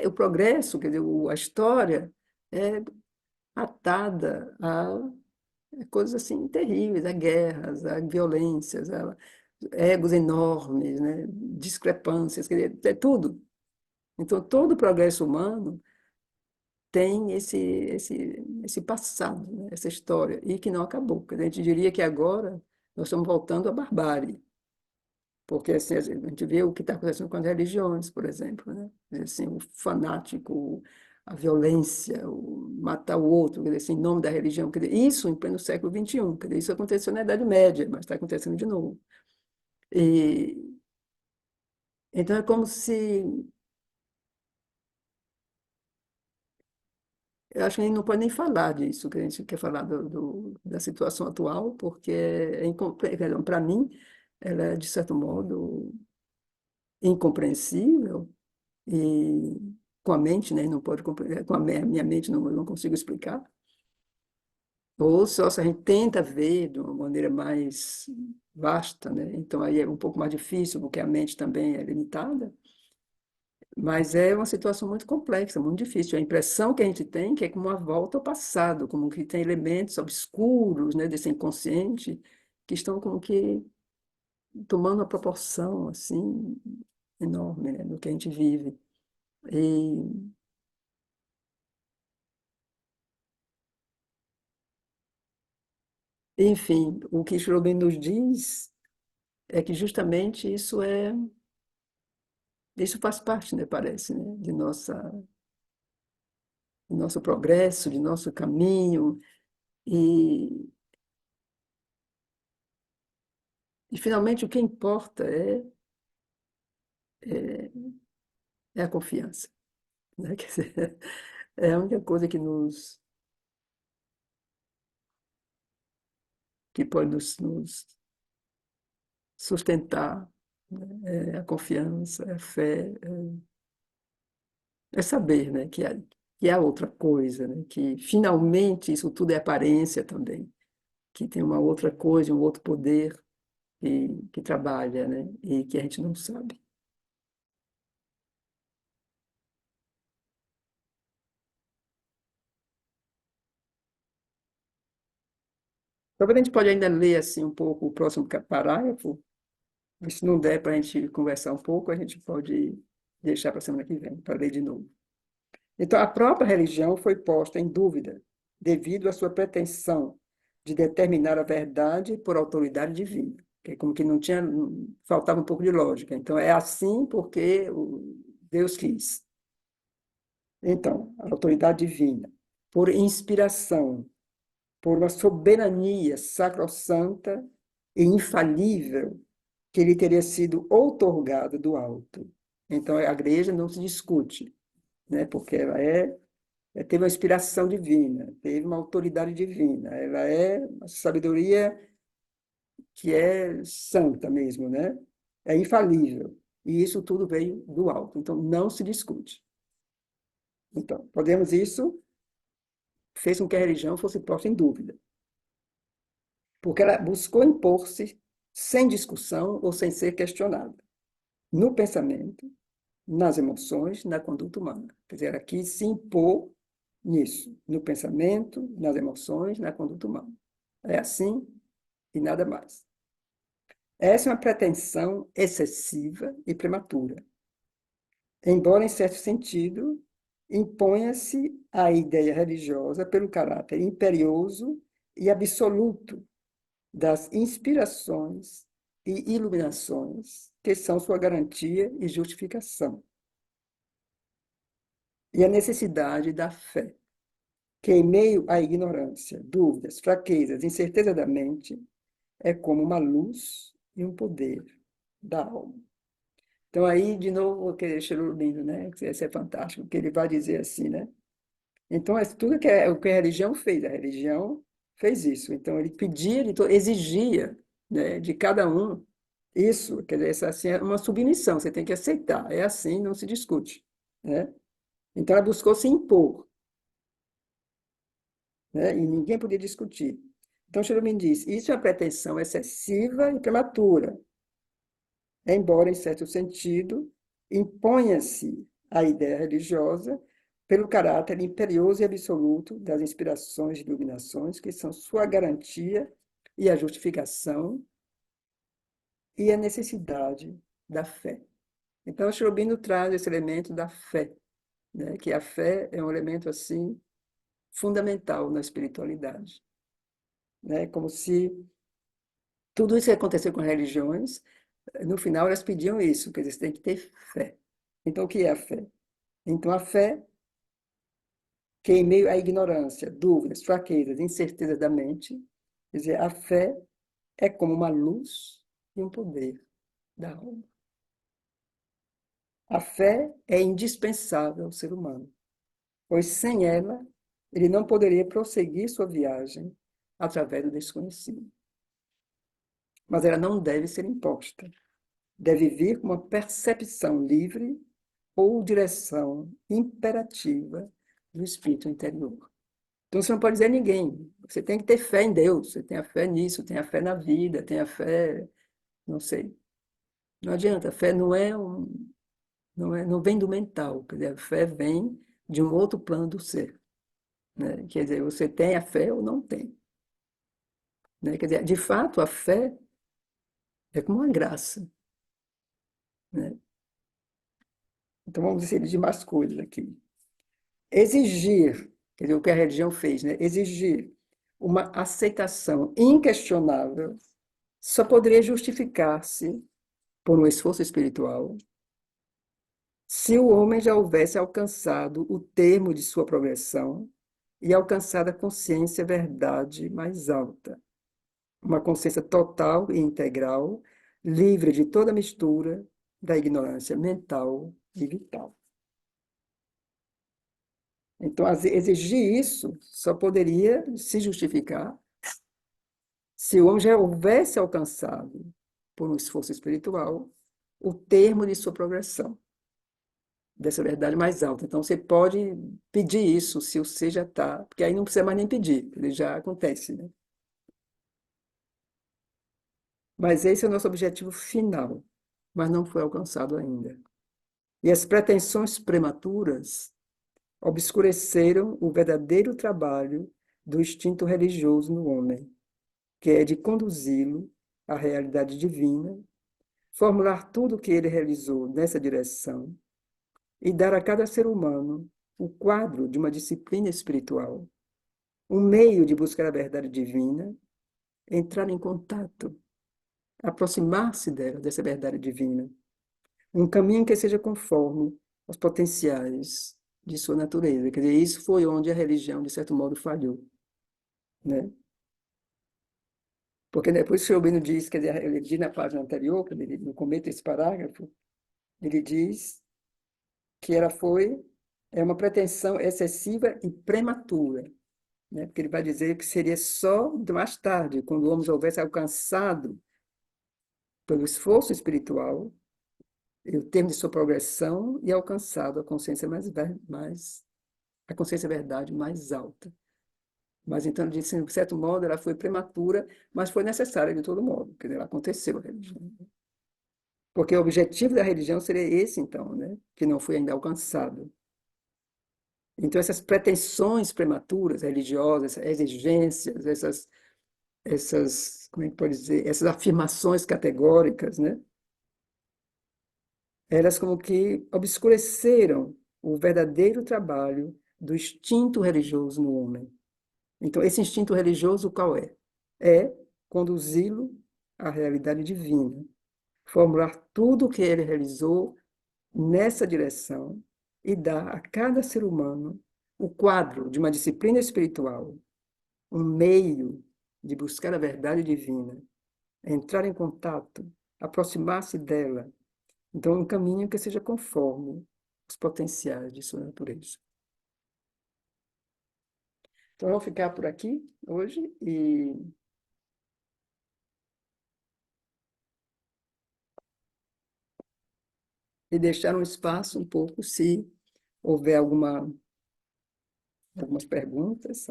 o progresso, quer dizer, a história é atada a coisas assim terríveis, a guerras, a violências, a egos enormes, né? Discrepâncias, quer dizer, é tudo. Então, todo o progresso humano tem esse passado, né? Essa história, e que não acabou. A gente diria que agora nós estamos voltando à barbárie. Porque assim, a gente vê o que está acontecendo com as religiões, por exemplo, né? Assim, o fanático, a violência, o matar o outro, quer dizer, assim, em nome da religião. Quer dizer, isso em pleno século XXI. Quer dizer, isso aconteceu na Idade Média, mas está acontecendo de novo. E, então é como se... Eu acho que a gente não pode nem falar disso, que a gente quer falar da situação atual, porque para mim, ela é, de certo modo, incompreensível. E com a mente, né, não pode compreender, com a minha mente não consigo explicar. Ou só se a gente tenta ver de uma maneira mais vasta, né? Então aí é um pouco mais difícil, porque a mente também é limitada. Mas é uma situação muito complexa, muito difícil. A impressão que a gente tem que é como uma volta ao passado, como que tem elementos obscuros, né, desse inconsciente que estão como que tomando uma proporção assim enorme, né, no que a gente vive. E, enfim, o que Schrödinger nos diz é que justamente isso faz parte, né, parece, né, de nosso progresso, de nosso caminho. E, e finalmente o que importa é, é a confiança, né? Quer dizer, é a única coisa que pode nos sustentar, né? É a confiança, é a fé, é saber, né, que há outra coisa, né? Que finalmente isso tudo é aparência também, que tem uma outra coisa, um outro poder que trabalha, né? E que a gente não sabe. Talvez a gente pode ainda ler assim um pouco o próximo parágrafo, mas se não der para a gente conversar um pouco, a gente pode deixar para a semana que vem, para ler de novo. Então, a própria religião foi posta em dúvida devido à sua pretensão de determinar a verdade por autoridade divina, que é como que não tinha, faltava um pouco de lógica. Então, é assim porque Deus quis. Então, a autoridade divina, por inspiração, por uma soberania sacrossanta e infalível que lhe teria sido outorgada do alto. Então, a igreja não se discute, né? Porque teve uma inspiração divina, teve uma autoridade divina, ela é uma sabedoria que é santa mesmo, né? É infalível. E isso tudo veio do alto, então não se discute. Então, podemos isso fez com que a religião fosse posta em dúvida, porque ela buscou impor-se sem discussão ou sem ser questionada, no pensamento, nas emoções, na conduta humana. Quer dizer, aqui se impor nisso, no pensamento, nas emoções, na conduta humana. É assim e nada mais. Essa é uma pretensão excessiva e prematura, embora, em certo sentido, imponha-se a ideia religiosa pelo caráter imperioso e absoluto das inspirações e iluminações, que são sua garantia e justificação, e a necessidade da fé, que, em meio à ignorância, dúvidas, fraquezas, incerteza da mente, é como uma luz e um poder da alma. Então, aí, de novo, aquele Cherubino, né? Que esse é fantástico, que ele vai dizer assim, né? Então, é tudo que o que a religião fez. A religião fez isso. Então, ele pedia, ele exigia, né, de cada um isso. Quer dizer, essa, assim, é uma submissão, você tem que aceitar. É assim, não se discute, né? Então, ela buscou se impor, né? E ninguém podia discutir. Então, Cherubim diz, isso é uma pretensão excessiva e prematura, embora, em certo sentido, imponha-se a ideia religiosa pelo caráter imperioso e absoluto das inspirações e iluminações, que são sua garantia e a justificação e a necessidade da fé. Então, Cherubino traz esse elemento da fé, né? Que a fé é um elemento assim fundamental na espiritualidade, né? Como se tudo isso que aconteceu com as religiões, no final elas pediam isso, que eles têm que ter fé. Então, o que é a fé? Então, a fé, que em meio à ignorância, dúvidas, fraquezas, incertezas da mente, quer dizer, a fé é como uma luz e um poder da alma. A fé é indispensável ao ser humano, pois sem ela, ele não poderia prosseguir sua viagem através do desconhecido. Mas ela não deve ser imposta. Deve vir com uma percepção livre ou direção imperativa do espírito interior. Então você não pode dizer a ninguém. Você tem que ter fé em Deus, você tem a fé nisso, tem a fé na vida, tem a fé, não sei. Não adianta, a fé não é não vem do mental, quer dizer, a fé vem de um outro plano do ser, né? Quer dizer, você tem a fé ou não tem, né? Quer dizer, de fato, a fé é como uma graça, né? Então vamos dizer mais coisas aqui. Exigir, quer dizer, o que a religião fez, né? Exigir uma aceitação inquestionável só poderia justificar-se por um esforço espiritual se o homem já houvesse alcançado o termo de sua progressão e alcançado a consciência verdade mais alta, uma consciência total e integral, livre de toda mistura da ignorância mental e vital. Então, exigir isso só poderia se justificar se o homem já houvesse alcançado, por um esforço espiritual, o termo de sua progressão, dessa verdade mais alta. Então, você pode pedir isso se o ser já está, porque aí não precisa mais nem pedir, ele já acontece, né? Mas esse é o nosso objetivo final, mas não foi alcançado ainda. E as pretensões prematuras obscureceram o verdadeiro trabalho do instinto religioso no homem, que é de conduzi-lo à realidade divina, formular tudo o que ele realizou nessa direção e dar a cada ser humano o quadro de uma disciplina espiritual, um meio de buscar a verdade divina, entrar em contato, aproximar-se dela, dessa verdade divina, um caminho que seja conforme aos potenciais de sua natureza. Quer dizer, isso foi onde a religião, de certo modo, falhou, né? Porque depois o Sr. Albino diz, quer dizer, ele diz na página anterior, quando ele, no começo desse parágrafo, ele diz que ela foi uma pretensão excessiva e prematura, né? Porque ele vai dizer que seria só mais tarde, quando o homem houvesse alcançado, pelo esforço espiritual, o termo de sua progressão e alcançado a consciência a consciência verdade mais alta. Mas então, ele disse, de certo modo, ela foi prematura, mas foi necessária de todo modo, porque ela aconteceu a religião. Porque o objetivo da religião seria esse, então, né? Que não foi ainda alcançado. Então, essas pretensões prematuras religiosas, essas exigências, como é que pode dizer, essas afirmações categóricas, né? Elas como que obscureceram o verdadeiro trabalho do instinto religioso no homem. Então, esse instinto religioso qual é? É conduzi-lo à realidade divina, formular tudo o que ele realizou nessa direção e dar a cada ser humano o quadro de uma disciplina espiritual, um meio de buscar a verdade divina, entrar em contato, aproximar-se dela. Então, um caminho que seja conforme os potenciais de sua natureza. Então, eu vou ficar por aqui hoje e deixar um espaço um pouco se houver algumas perguntas,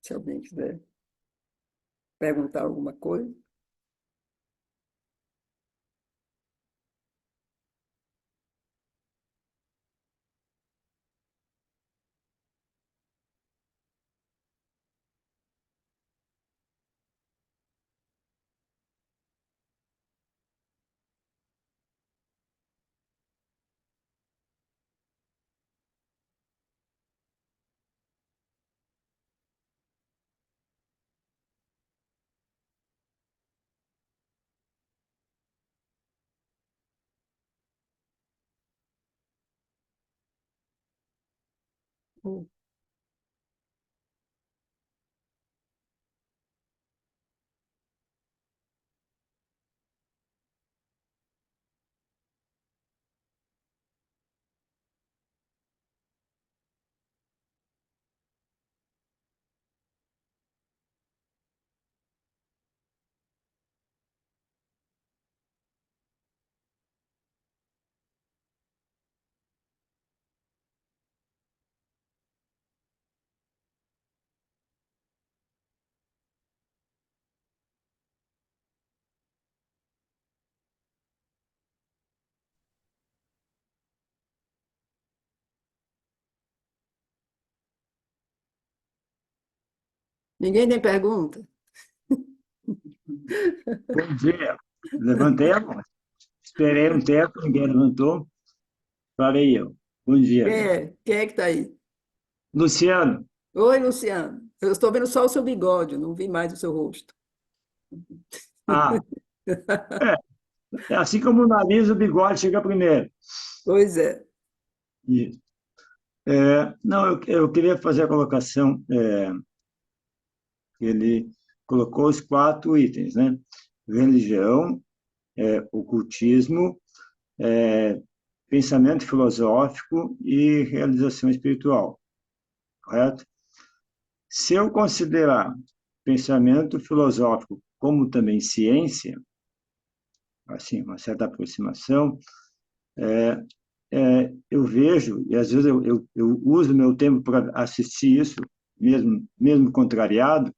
se alguém quiser perguntar alguma coisa. Ninguém tem pergunta?
Bom dia. Levantei a mão. Esperei um tempo, ninguém levantou. Falei eu. Bom dia.
Quem é? Quem é que está aí?
Luciano.
Oi, Luciano. Eu estou vendo só o seu bigode, não vi mais o seu rosto.
Ah, é, é assim como o nariz, o bigode chega primeiro.
Pois é.
Isso. Não, eu queria fazer a colocação, que ele colocou os quatro itens, né? Religião, ocultismo, pensamento filosófico e realização espiritual, correto? Se eu considerar pensamento filosófico como também ciência, assim, uma certa aproximação, eu vejo, e às vezes eu uso meu tempo para assistir isso, mesmo contrariado,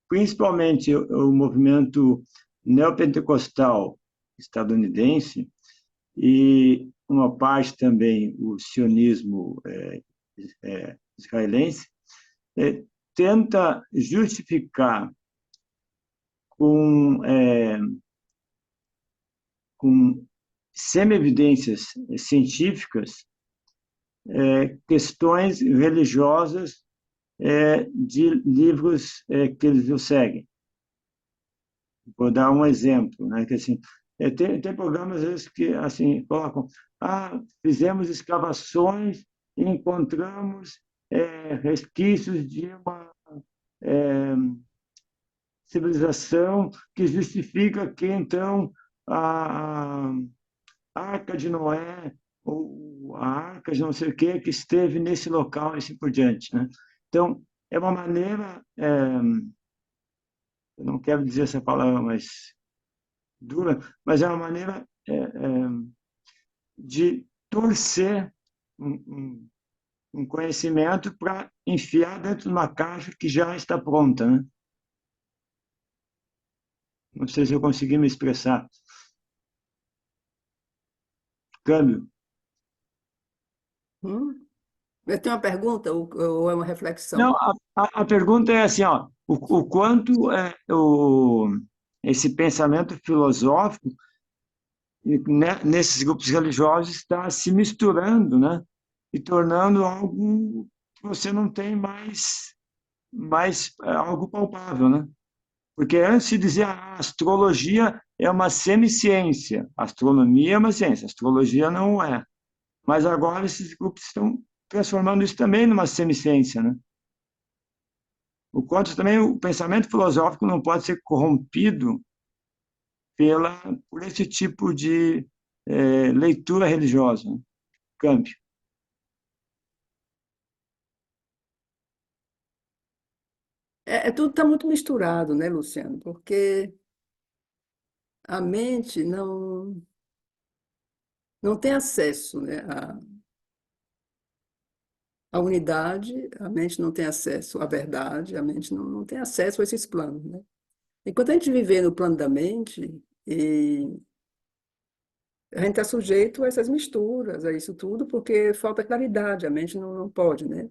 principalmente o movimento neopentecostal estadunidense e uma parte também o sionismo israelense, é, tenta justificar com, com semi-evidências científicas questões religiosas de livros que eles o seguem. Vou dar um exemplo, né? Que assim, tem programas às vezes que assim colocam, fizemos escavações e encontramos resquícios de uma é, civilização que justifica que então a Arca de Noé ou a Arca de não sei o que esteve nesse local e assim por diante, né? Então é uma maneira, eu não quero dizer essa palavra mais dura, mas é uma maneira de torcer um, um conhecimento para enfiar dentro de uma caixa que já está pronta, né? Não sei se eu consegui me expressar. Câmbio.
Hum? Eu tenho uma pergunta ou é uma
Não,
reflexão?
a pergunta é assim, ó, o quanto esse pensamento filosófico né, nesses grupos religiosos está se misturando, né, e tornando algo que você não tem mais algo palpável, né? Porque antes se dizia a astrologia é uma semiciência, a astronomia é uma ciência, a astrologia não é. Mas agora esses grupos estão transformando isso também numa semiciência, né? O quanto também o pensamento filosófico não pode ser corrompido por esse tipo de leitura religiosa, né? Câmbio.
Tudo está muito misturado, né, Luciano? Porque a mente não tem acesso, né, à unidade, a mente não tem acesso à verdade, a mente não tem acesso a esses planos, né? Enquanto a gente viver no plano da mente, e a gente está sujeito a essas misturas, a isso tudo, porque falta claridade, a mente não pode, né?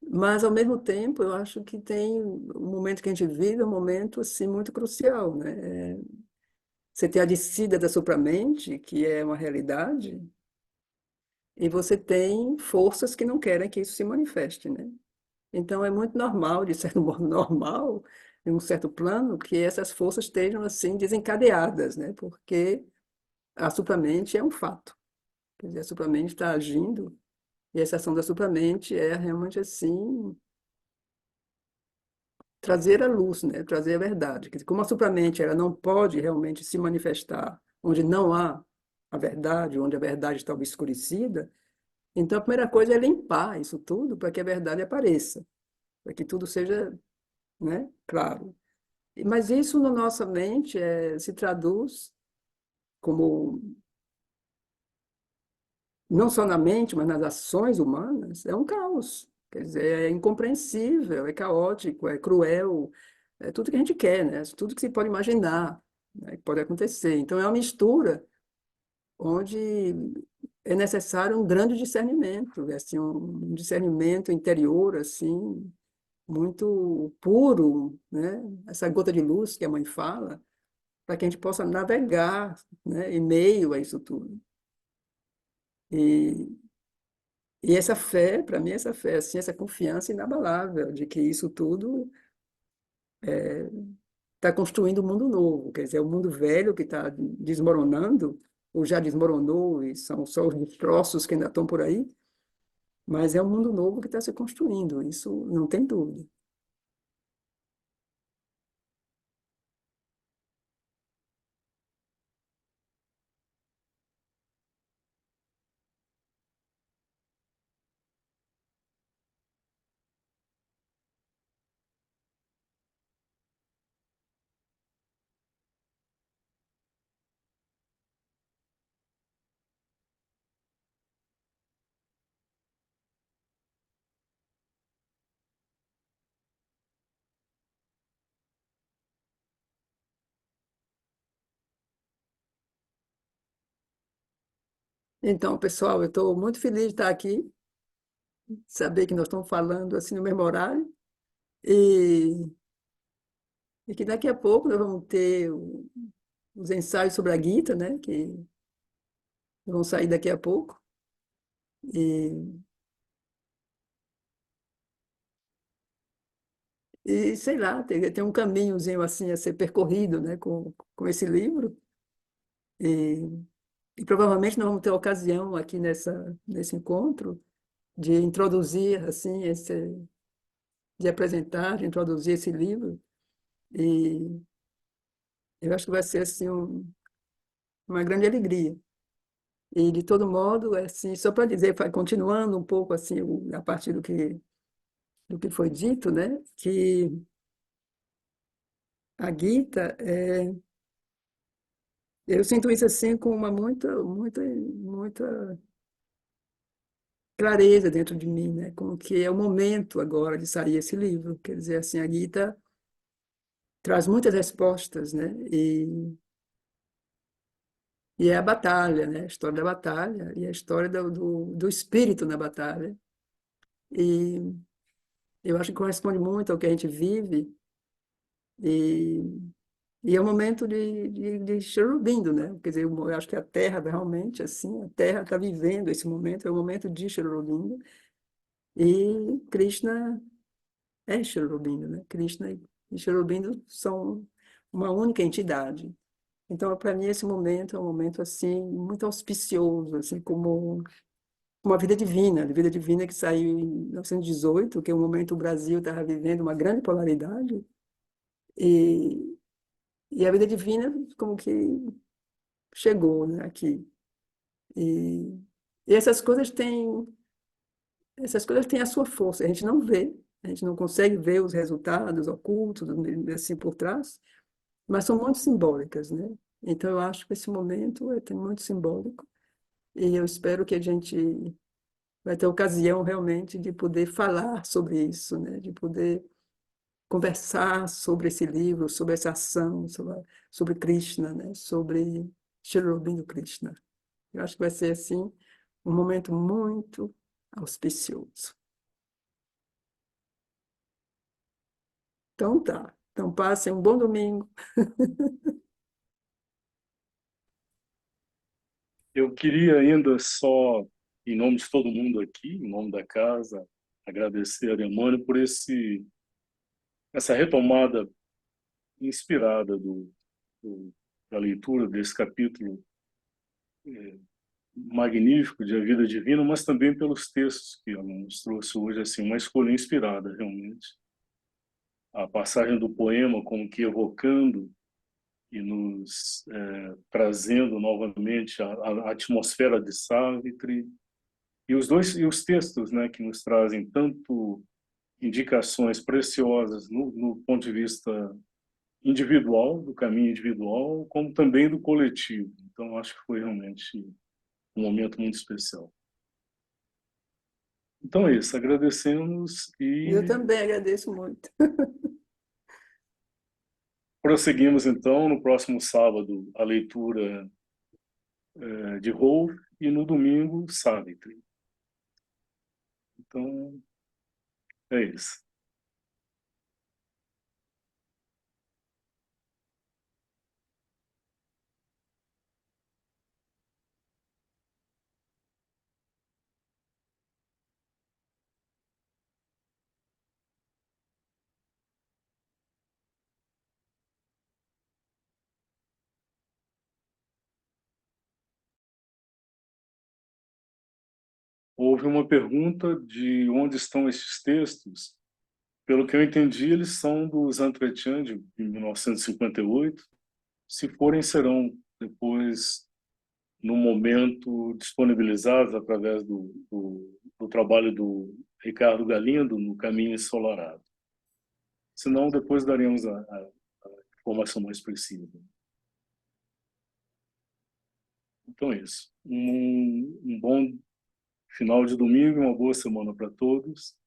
Mas, ao mesmo tempo, eu acho que tem o momento que a gente vive, é um momento assim, muito crucial, né? Você tem a descida da supramente, que é uma realidade, e você tem forças que não querem que isso se manifeste, né? Então, é muito normal, de certo modo normal, em um certo plano, que essas forças estejam assim desencadeadas, né? Porque a supramente é um fato. Quer dizer, a supramente está agindo, e essa ação da supramente é realmente assim trazer a luz, né? Trazer a verdade. Quer dizer, como a supramente ela não pode realmente se manifestar onde não há a verdade, onde a verdade está obscurecida, então a primeira coisa é limpar isso tudo para que a verdade apareça, para que tudo seja, né, claro. Mas isso na nossa mente se traduz como, não só na mente, mas nas ações humanas, é um caos. Quer dizer, é incompreensível, é caótico, é cruel, é tudo que a gente quer, né? Tudo que se pode imaginar, né, que pode acontecer. Então, é uma mistura onde é necessário um grande discernimento, assim, um discernimento interior, assim, muito puro, né? Essa gota de luz que a mãe fala, para que a gente possa navegar, né, em meio a isso tudo. E, e essa fé, para mim, essa fé, assim, essa confiança inabalável de que isso tudo está construindo um mundo novo. Quer dizer, o mundo velho que está desmoronando, ou já desmoronou, e são só os destroços que ainda estão por aí, mas é um mundo novo que está se construindo, isso não tem dúvida. Então, pessoal, eu estou muito feliz de estar aqui, saber que nós estamos falando assim no mesmo horário, e, e que daqui a pouco nós vamos ter os ensaios sobre a Gita, né, que vão sair daqui a pouco. E, e sei lá, tem um caminhozinho assim a ser percorrido, né, com esse livro. E, e provavelmente nós vamos ter a ocasião aqui nesse encontro de introduzir, assim, de apresentar, de introduzir esse livro. E eu acho que vai ser assim uma grande alegria. E de todo modo, é assim, só para dizer, continuando um pouco assim a partir do que foi dito, né, que a Gita, eu sinto isso assim com uma muita clareza dentro de mim, né, como que é o momento agora de sair esse livro. Quer dizer, assim, a Gita traz muitas respostas, né, e é a batalha, né, a história da batalha e a história do espírito na batalha. E eu acho que corresponde muito ao que a gente vive. E, e é um momento de Cherubindo, né? Quer dizer, eu acho que a Terra realmente, assim, a Terra está vivendo esse momento, é um momento de Cherubindo. E Krishna é Cherubindo, né? Krishna e Cherubindo são uma única entidade. Então, para mim, esse momento é um momento, assim, muito auspicioso, assim, como uma vida divina que saiu em 1918, que é um momento que o Brasil estava vivendo uma grande polaridade. E, e a vida divina como que chegou, né, aqui. E, e essas coisas têm a sua força. A gente não vê, a gente não consegue ver os resultados ocultos assim por trás, mas são muito simbólicas, né? Então eu acho que esse momento é muito simbólico e eu espero que a gente vai ter ocasião realmente de poder falar sobre isso, né? De poder conversar sobre esse livro, sobre essa ação, sobre Krishna, né? Sobre Sri Aurobindo Krishna. Eu acho que vai ser, assim, um momento muito auspicioso. Então tá. Então passem um bom domingo.
Eu queria ainda só, em nome de todo mundo aqui, em nome da casa, agradecer a Emmanuel por essa retomada inspirada da leitura desse capítulo magnífico de A Vida Divina, mas também pelos textos que ela nos trouxe hoje, assim, uma escolha inspirada, realmente. A passagem do poema como que evocando e nos trazendo novamente a atmosfera de Savitri, e os textos, né, que nos trazem tanto indicações preciosas no ponto de vista individual, do caminho individual, como também do coletivo. Então, acho que foi realmente um momento muito especial. Então é isso, agradecemos
Eu
e
também agradeço muito.
prosseguimos então no próximo sábado a leitura de Rolf e no domingo Savitri. Então é isso. houve uma pergunta de onde estão esses textos. Pelo que eu entendi, eles são dos Entretien de 1958. Se forem, serão depois, no momento, disponibilizados através do trabalho do Ricardo Galindo, no Caminho Ensolarado. Senão, depois daremos a informação mais precisa. Então é isso. Um bom final de domingo e uma boa semana para todos.